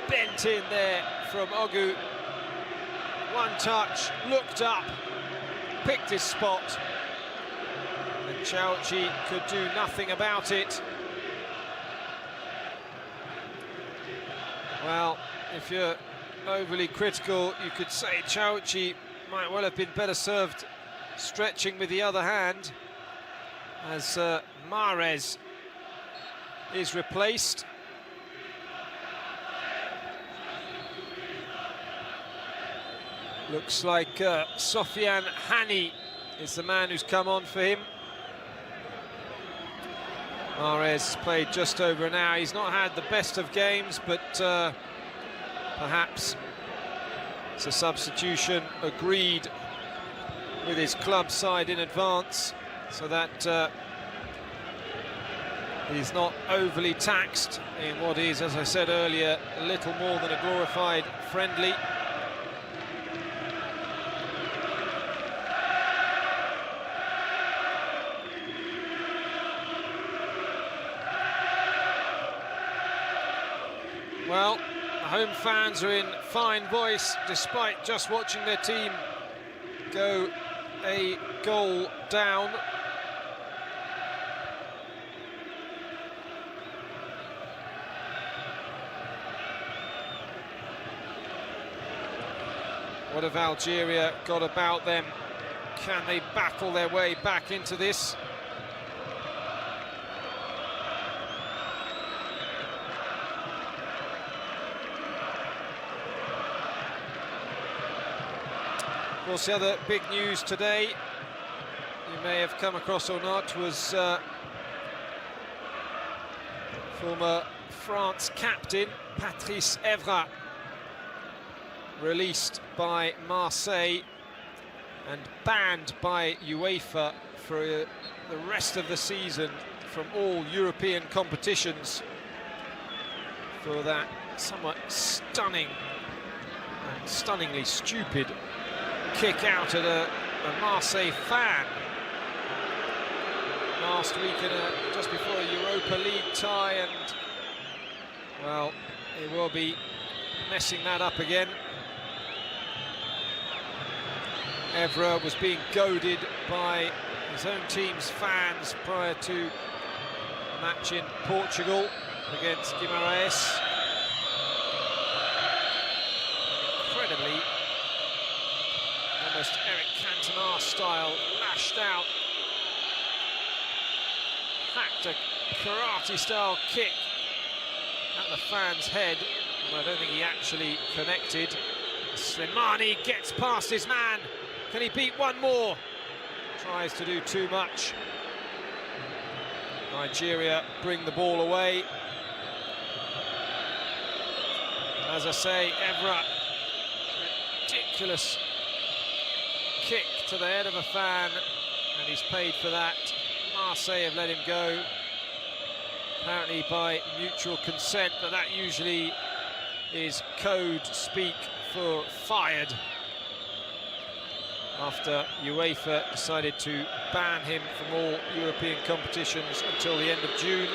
Bent in there from Ogu. One touch, looked up, picked his spot. And Chauchi could do nothing about it. Well, if you're overly critical, you could say Chauchi might well have been better served stretching with the other hand, as Mahrez is replaced. Looks like Sofiane Hani is the man who's come on for him. Mahrez played just over an hour. He's not had the best of games, but perhaps it's a substitution agreed with his club side in advance, so that he's not overly taxed in what is, as I said earlier, a little more than a glorified friendly. Well, the home fans are in fine voice, despite just watching their team go a goal down. What have Algeria got about them? Can they battle their way back into this? Of course, the other big news today, you may have come across or not, was former France captain Patrice Evra, released by Marseille and banned by UEFA for the rest of the season from all European competitions for that somewhat stunning and stunningly stupid kick out at a Marseille fan last week in just before a Europa League tie, and well, he will be messing that up again. Evra was being goaded by his own team's fans prior to a match in Portugal against Guimarães. Incredibly, almost Eric Cantona style, lashed out, hacked a karate style kick at the fan's head. I don't think he actually connected. Slimani gets past his man. Can he beat one more? Tries to do too much. Nigeria bring the ball away. As I say, Evra, ridiculous kick to the head of a fan, and he's paid for that. Marseille have let him go, apparently by mutual consent, but that usually is code speak for fired, after UEFA decided to ban him from all European competitions until the end of June.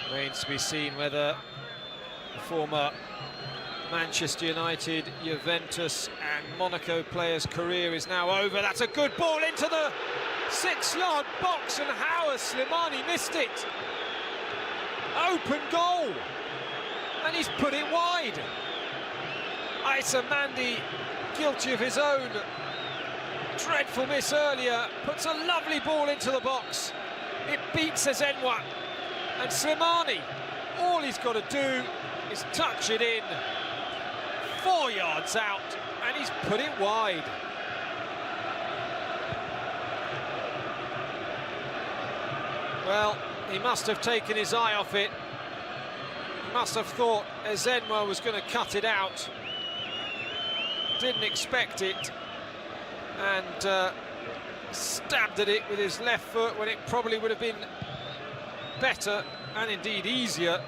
Remains to be seen whether the former Manchester United, Juventus and Monaco player's career is now over. That's a good ball into the 6-yard box, and how has Slimani missed it? Open goal, and he's put it wide. Issa Mandi, guilty of his own dreadful miss earlier, puts a lovely ball into the box. It beats Ezenwa, and Slimani, all he's got to do is touch it in. 4 yards out, and he's put it wide. Well, he must have taken his eye off it. He must have thought Ezenwa was going to cut it out. Didn't expect it, and stabbed at it with his left foot when it probably would have been better and indeed easier.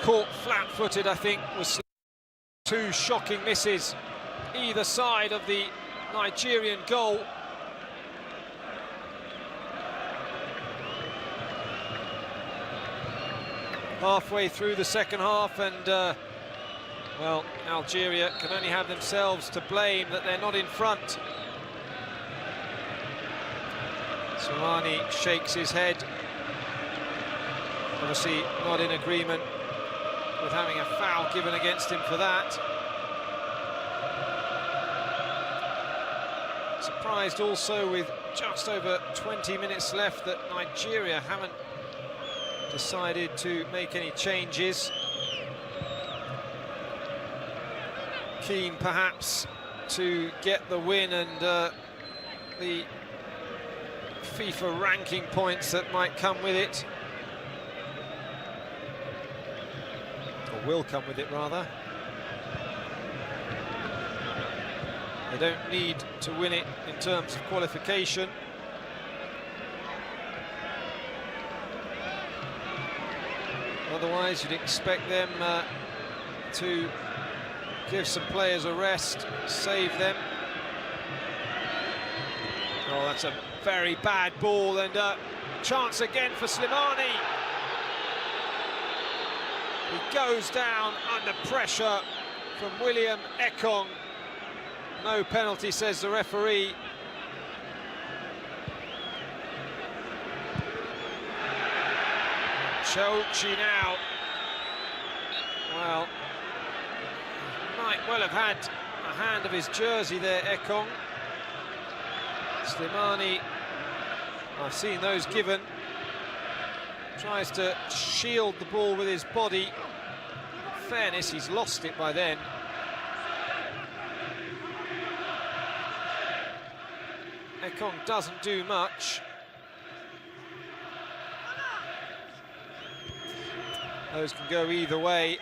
Caught flat-footed, I think, was two shocking misses either side of the Nigerian goal. Halfway through the second half, and well, Algeria can only have themselves to blame that they're not in front. Slimani shakes his head, obviously not in agreement with having a foul given against him for that. Surprised also, with just over 20 minutes left, that Nigeria haven't decided to make any changes. Keen perhaps to get the win and the FIFA ranking points that might come with it. Or will come with it, rather. They don't need to win it in terms of qualification. Otherwise, you'd expect them to give some players a rest, save them. Oh, that's a very bad ball, and chance again for Slimani. He goes down under pressure from William Ekong. No penalty, says the referee. Chouchi now. Well, might well have had a hand of his jersey there, Ekong. Slimani, I've seen those given. Tries to shield the ball with his body. In fairness, he's lost it by then. Ekong doesn't do much. Those can go either way.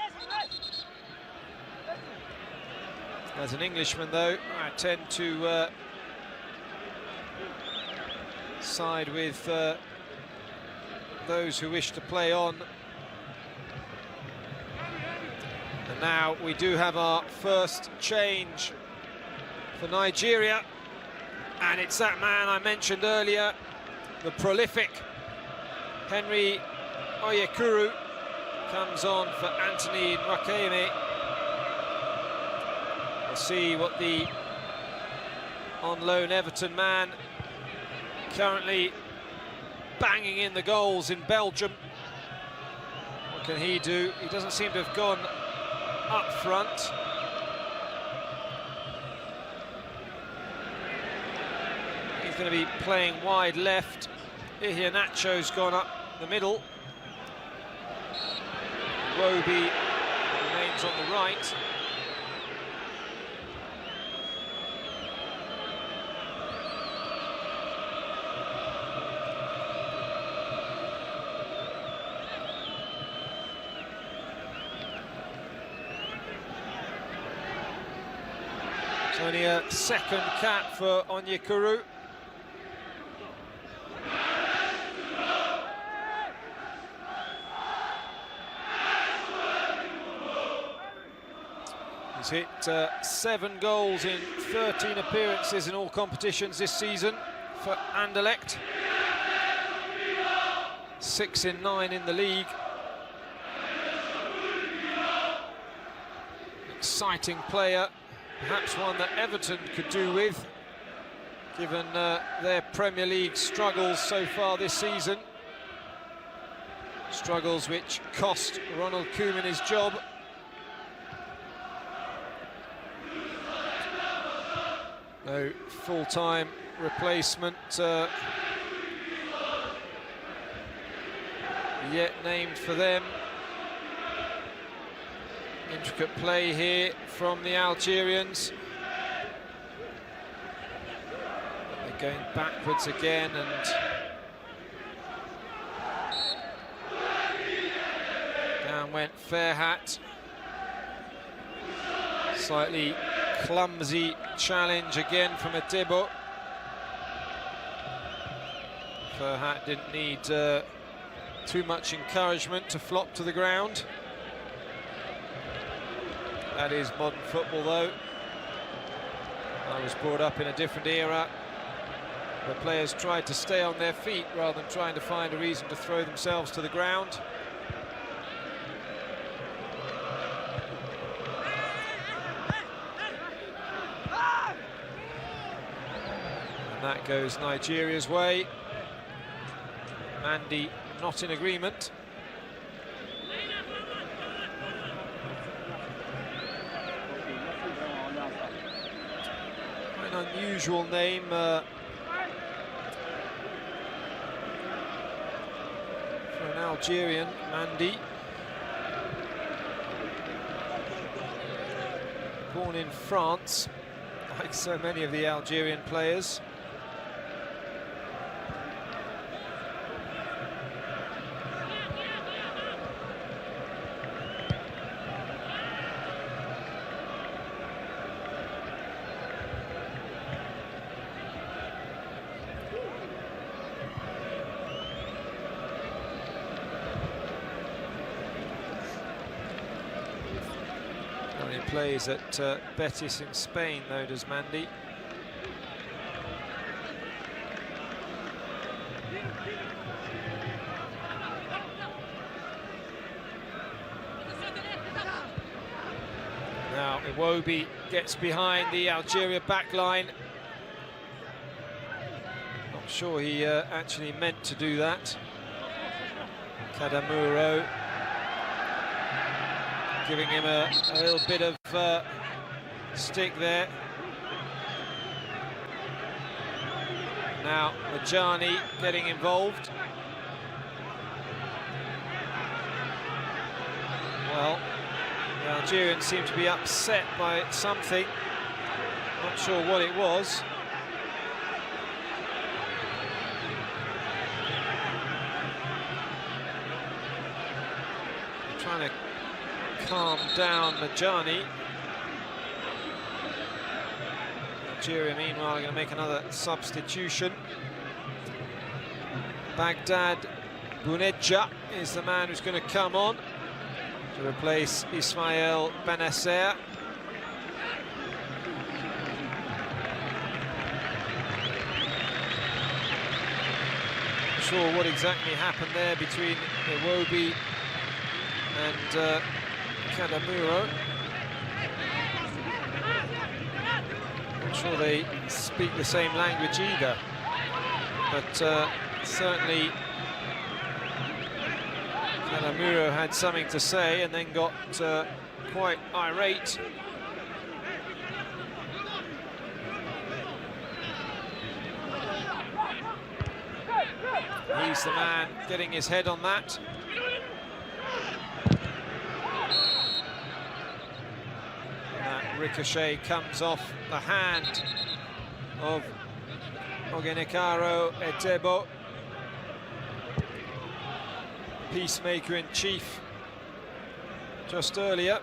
As an Englishman, though, I tend to side with those who wish to play on. And now we do have our first change for Nigeria, and it's that man I mentioned earlier, the prolific Henry Onyekuru, comes on for Anthony Nwakeme. We'll see what the on-loan Everton man, currently banging in the goals in Belgium, what can he do? He doesn't seem to have gone up front. He's going to be playing wide left. Iheanacho's gone up the middle. Iwobi remains on the right. It's only a second cap for Onyekuru. He's hit 7 goals in 13 appearances in all competitions this season for Anderlecht. 6 in 9 in the league. Exciting player, perhaps one that Everton could do with, given their Premier League struggles so far this season. Struggles which cost Ronald Koeman his job. No full-time replacement yet named for them. Intricate play here from the Algerians. They're going backwards again, and down went Ferhat. Slightly clumsy challenge again from Adebo. Ferhat didn't need too much encouragement to flop to the ground. That is modern football, though. I was brought up in a different era where players tried to stay on their feet rather than trying to find a reason to throw themselves to the ground. And that goes Nigeria's way. Mandy not in agreement. An unusual name for an Algerian, Mandy. Born in France, like so many of the Algerian players. Plays at Betis in Spain, though, does Mandy. Now Iwobi gets behind the Algeria backline. Not sure he actually meant to do that. Kadamuro giving him a little bit of stick there. Now Majani getting involved. Well, the Algerians seem to be upset by something. Not sure what it was. They're trying to calm down Majani. Algeria, meanwhile, are going to make another substitution. Baghdad Bounedjah is the man who's going to come on to replace Ismail Benasser. Not sure what exactly happened there between Iwobi and Kadamuro. Not sure they speak the same language either, but certainly Kadamuro had something to say and then got quite irate. He's the man getting his head on that. And that ricochet comes off the hand of Ogenekaro Etebo, peacemaker in chief just earlier.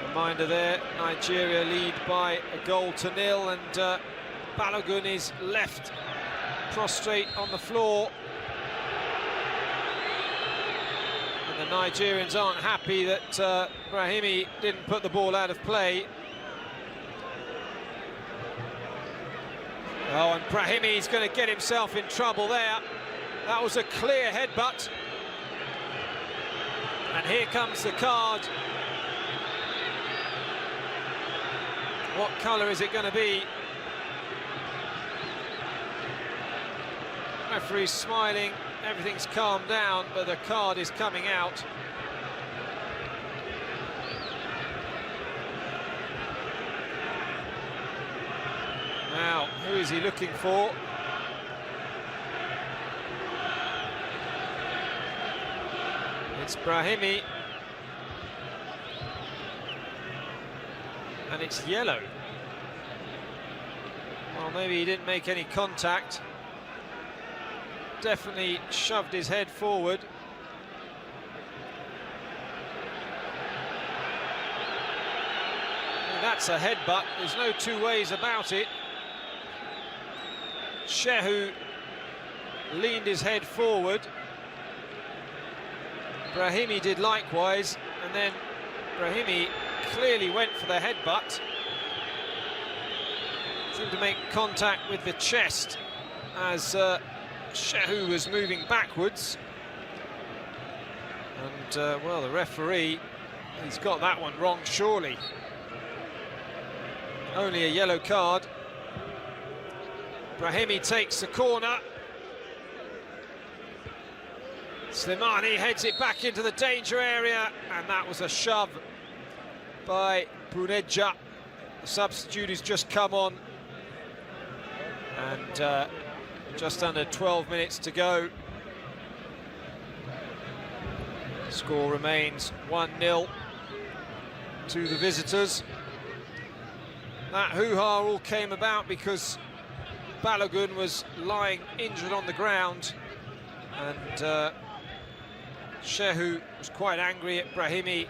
Reminder there, Nigeria lead by a goal to nil, and Balogun is left prostrate on the floor. And the Nigerians aren't happy that Brahimi didn't put the ball out of play. Oh, and Brahimi's going to get himself in trouble there. That was a clear headbutt. And here comes the card. What colour is it going to be? Referee's smiling, everything's calmed down, but the card is coming out. Now, who is he looking for? It's Brahimi. And it's yellow. Well, maybe he didn't make any contact. Definitely shoved his head forward. And that's a headbutt, there's no two ways about it. Shehu leaned his head forward. Brahimi did likewise, and then Brahimi clearly went for the headbutt. Seemed to make contact with the chest as Shehu was moving backwards. And, well, the referee, he's got that one wrong, surely. Only a yellow card. Brahimi takes the corner. Slimani heads it back into the danger area, and that was a shove by Buneja. The substitute has just come on. And just under 12 minutes to go. Score remains 1-0 to the visitors. That hoo-ha all came about because Balogun was lying injured on the ground, and Shehu was quite angry at Brahimi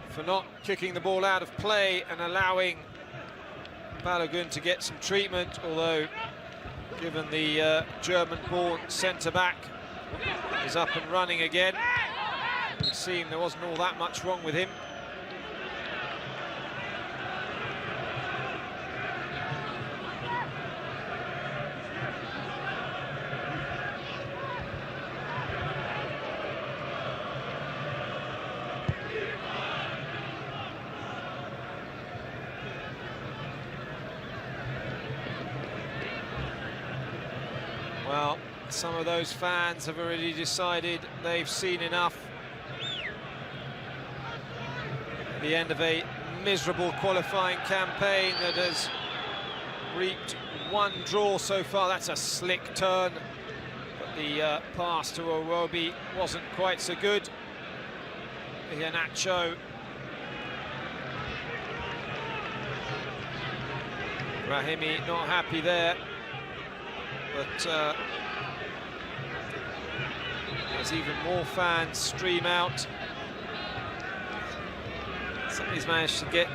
for not kicking the ball out of play and allowing Balogun to get some treatment, although given the German-born centre-back is up and running again, it would seem there wasn't all that much wrong with him. Well, some of those fans have already decided they've seen enough. At the end of a miserable qualifying campaign that has reaped one draw so far. That's a slick turn, but the pass to Iwobi wasn't quite so good. Iheanacho. Brahimi not happy there. But as even more fans stream out, somebody's managed to get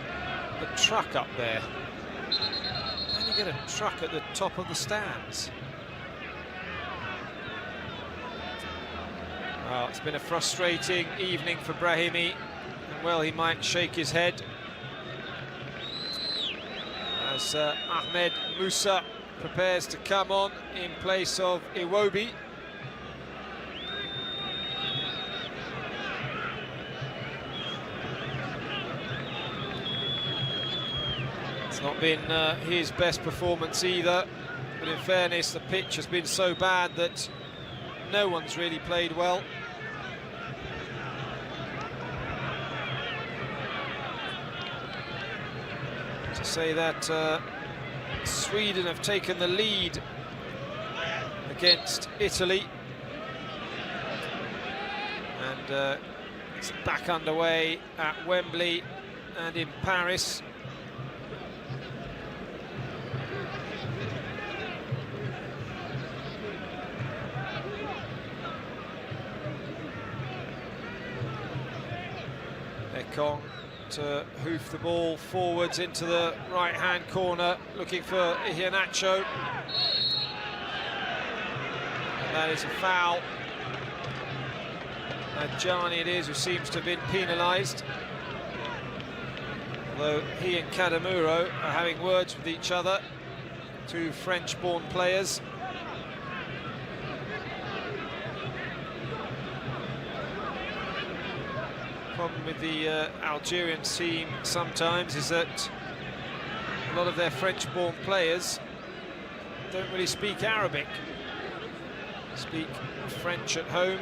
the truck up there. How do you get a truck at the top of the stands? Well, it's been a frustrating evening for Brahimi, and well, he might shake his head as Ahmed Musa prepares to come on in place of Iwobi. It's not been his best performance either, but in fairness, the pitch has been so bad that no one's really played well. To say that Sweden have taken the lead against Italy. And it's back underway at Wembley and in Paris. Ekong to hoof the ball forwards into the right-hand corner, looking for Iheanacho. And that is a foul. Adjani it is who seems to have been penalised. Although he and Kadamuro are having words with each other, two French-born players. Problem with the Algerian team sometimes is that a lot of their French-born players don't really speak Arabic. Speak French at home.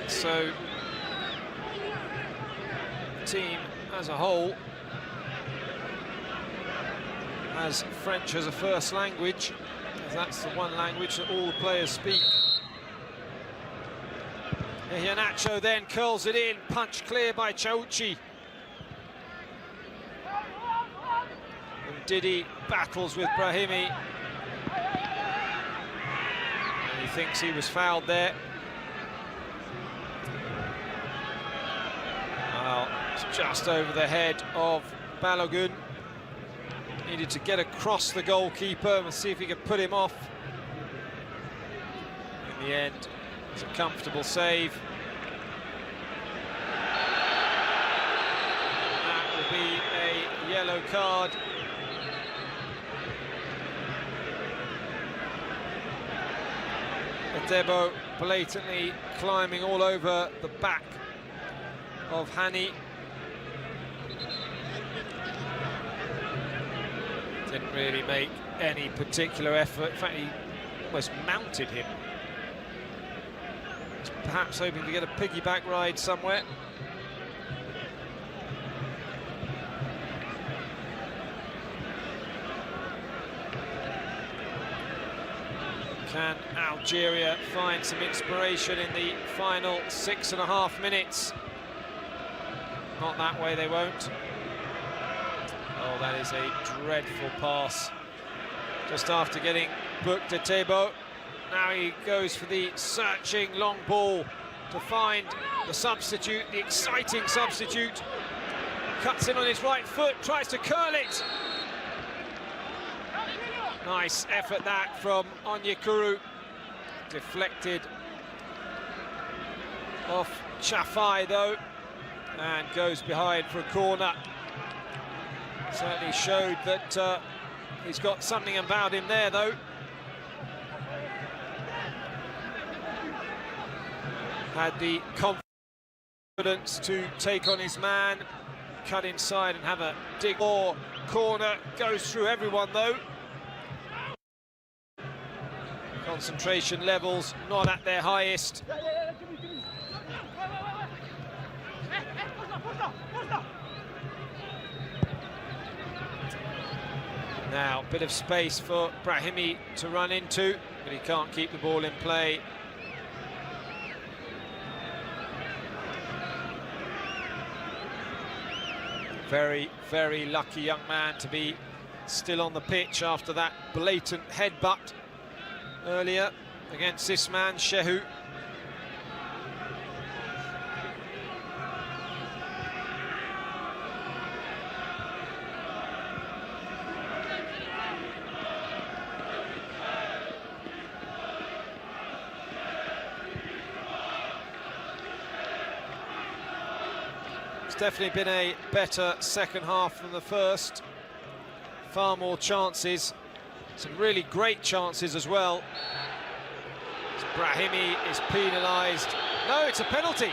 So the team as a whole has French as a first language, as that's the one language that all the players speak. Iheanacho then curls it in, punch clear by Chauchi. And Didi battles with Brahimi. And he thinks he was fouled there. Well, it's just over the head of Balogun. Needed to get across the goalkeeper and see if he could put him off. In the end, it's a comfortable save. And that will be a yellow card. Adebo blatantly climbing all over the back of Hani. Didn't really make any particular effort. In fact, he almost mounted him. Perhaps hoping to get a piggyback ride somewhere. Can Algeria find some inspiration in the final 6.5 minutes? Not that way, they won't. Oh, that is a dreadful pass. Just after getting booked at Tebo. Now he goes for the searching long ball to find the substitute, the exciting substitute. Cuts in on his right foot, tries to curl it. Nice effort that from Onyekuru. Deflected off Chafai though, and goes behind for a corner. Certainly showed that he's got something about him there though. Had the confidence to take on his man, cut inside and have a dig or corner, goes through everyone though. Concentration levels not at their highest. Now, bit of space for Brahimi to run into, but he can't keep the ball in play. Very, very lucky young man to be still on the pitch after that blatant headbutt earlier against this man, Shehu. It's definitely been a better second half than the first. Far more chances. Some really great chances as well. Brahimi is penalised. No, it's a penalty.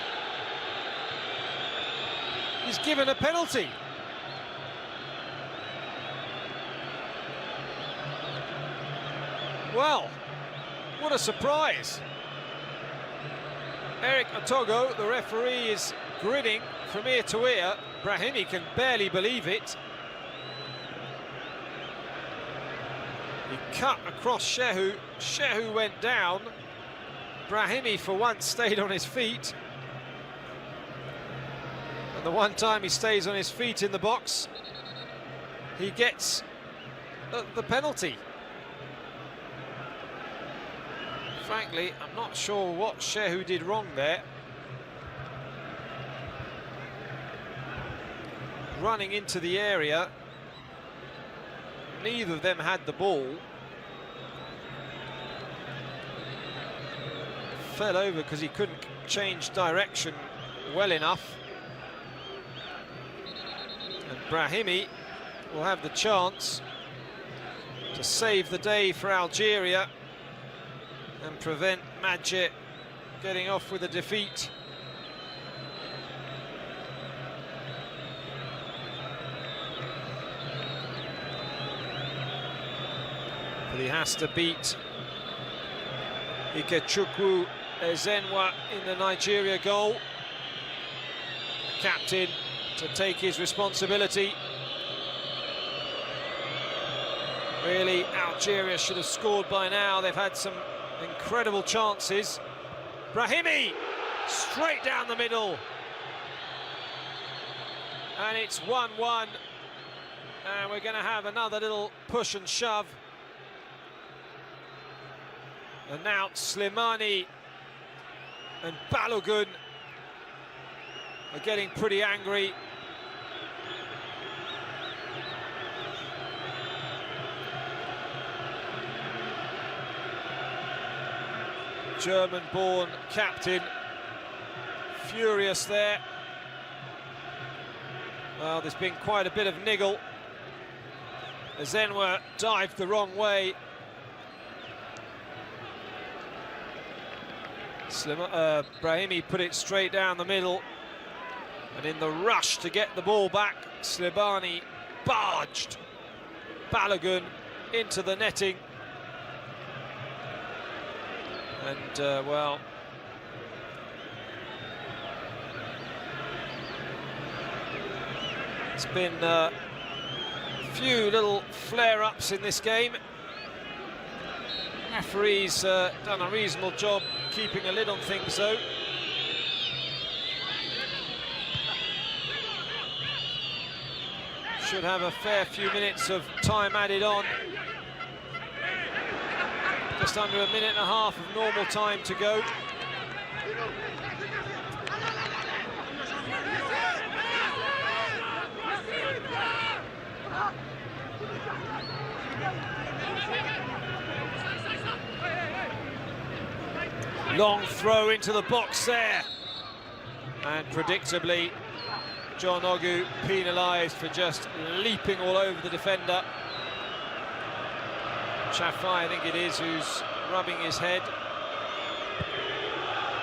He's given a penalty. Well, what a surprise. Eric Otogo, the referee, is grinning from ear to ear. Brahimi can barely believe it. cut across Shehu. Shehu went down. Brahimi, for once, stayed on his feet. And the one time he stays on his feet in the box, he gets the penalty. Frankly, I'm not sure what Shehu did wrong there. Running into the area, neither of them had the ball. Fell over because he couldn't change direction well enough. And Brahimi will have the chance to save the day for Algeria and prevent Madje getting off with a defeat. But he has to beat Ikechukwu Ezenwa in the Nigeria goal. The captain to take his responsibility. Really, Algeria should have scored by now. They've had some incredible chances. Brahimi, straight down the middle. And it's 1-1. And we're going to have another little push and shove. And now Slimani and Balogun are getting pretty angry. German-born captain, furious there. Well, there's been quite a bit of niggle. Ezenwa dived the wrong way. Brahimi put it straight down the middle, and in the rush to get the ball back, Slimani barged Balogun into the netting. And, well, it's been a few little flare-ups in this game. Referee's done a reasonable job keeping a lid on things, though. Should have a fair few minutes of time added on. Just under a minute and a half of normal time to go. Long throw into the box there. And predictably, John Ogu penalised for just leaping all over the defender. Chafai, I think it is, who's rubbing his head.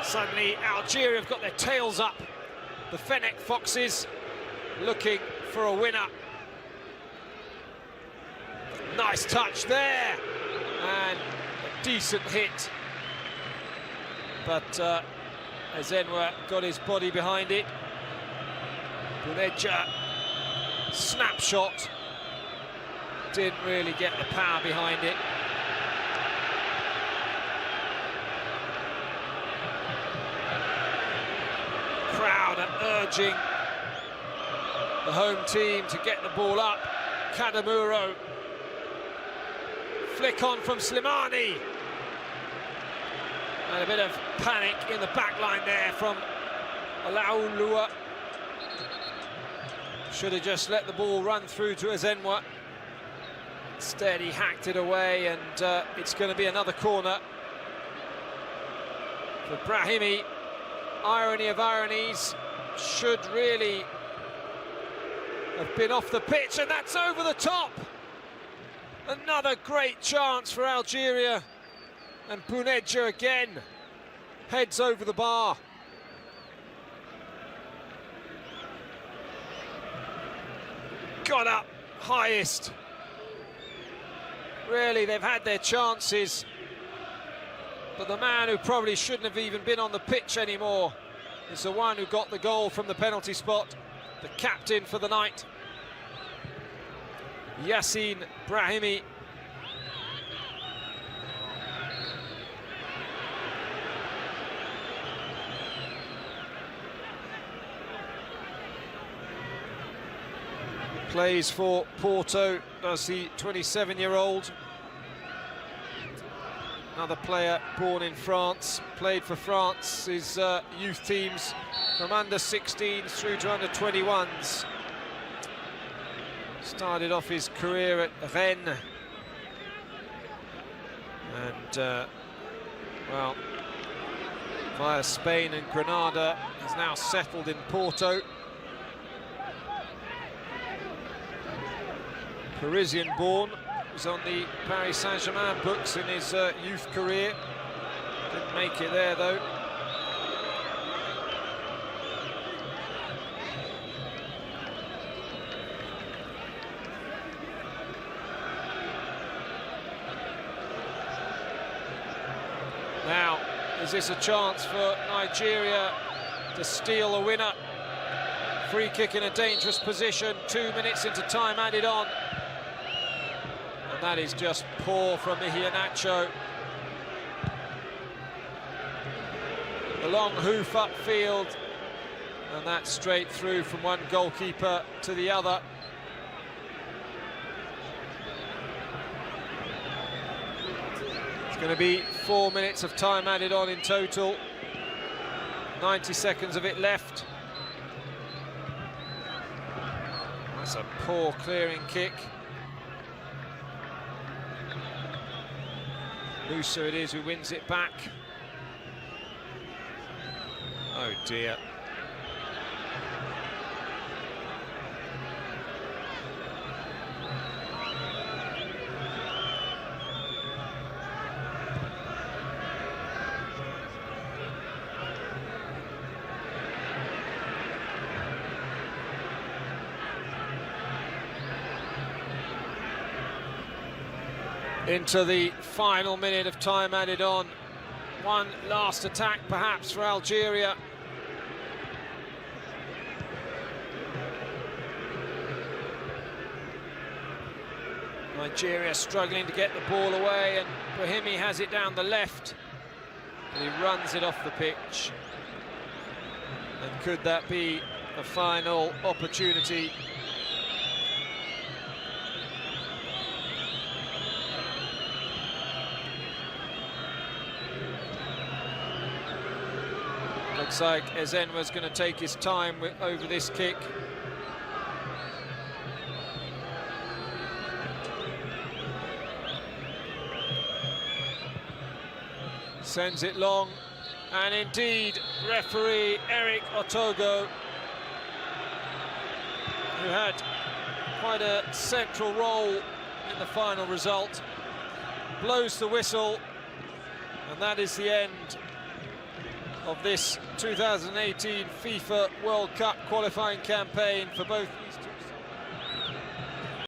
Suddenly, Algeria have got their tails up. The Fennec Foxes looking for a winner. Nice touch there. And a decent hit. But Ezenwa got his body behind it. Buneja, snapshot. Didn't really get the power behind it. Crowd are urging the home team to get the ball up. Kadamuro. Flick on from Slimani. And a bit of panic in the back line there from Alaoulua. Should have just let the ball run through to Ezenwa. Instead, he hacked it away, and it's going to be another corner for Brahimi. Irony of ironies, should really have been off the pitch, and that's over the top. Another great chance for Algeria, and Buneja again heads over the bar. Got up highest. Really, they've had their chances, but the man who probably shouldn't have even been on the pitch anymore is the one who got the goal from the penalty spot, the captain for the night, Yassine Brahimi. Plays for Porto, does the 27-year-old. Another player born in France, played for France's youth teams from under 16s through to under 21s. Started off his career at Rennes. And, well, via Spain and Granada, he's now settled in Porto. Parisian-born, was on the Paris Saint-Germain books in his youth career. Didn't make it there, though. Now, is this a chance for Nigeria to steal a winner? Free kick in a dangerous position, 2 minutes into time added on. And that is just poor from Iheanacho. The long hoof upfield, and that's straight through from one goalkeeper to the other. It's going to be 4 minutes of time added on in total. 90 seconds of it left. That's a poor clearing kick. Musa it is who wins it back. Oh dear. Into the final minute of time added on. One last attack perhaps for Algeria. Nigeria struggling to get the ball away, and Brahimi has it down the left. And he runs it off the pitch. And could that be the final opportunity? Looks like Ezen was going to take his time over this kick. Sends it long, and indeed referee Eric Otogo, who had quite a central role in the final result, blows the whistle, and that is the end of this 2018 FIFA World Cup qualifying campaign for both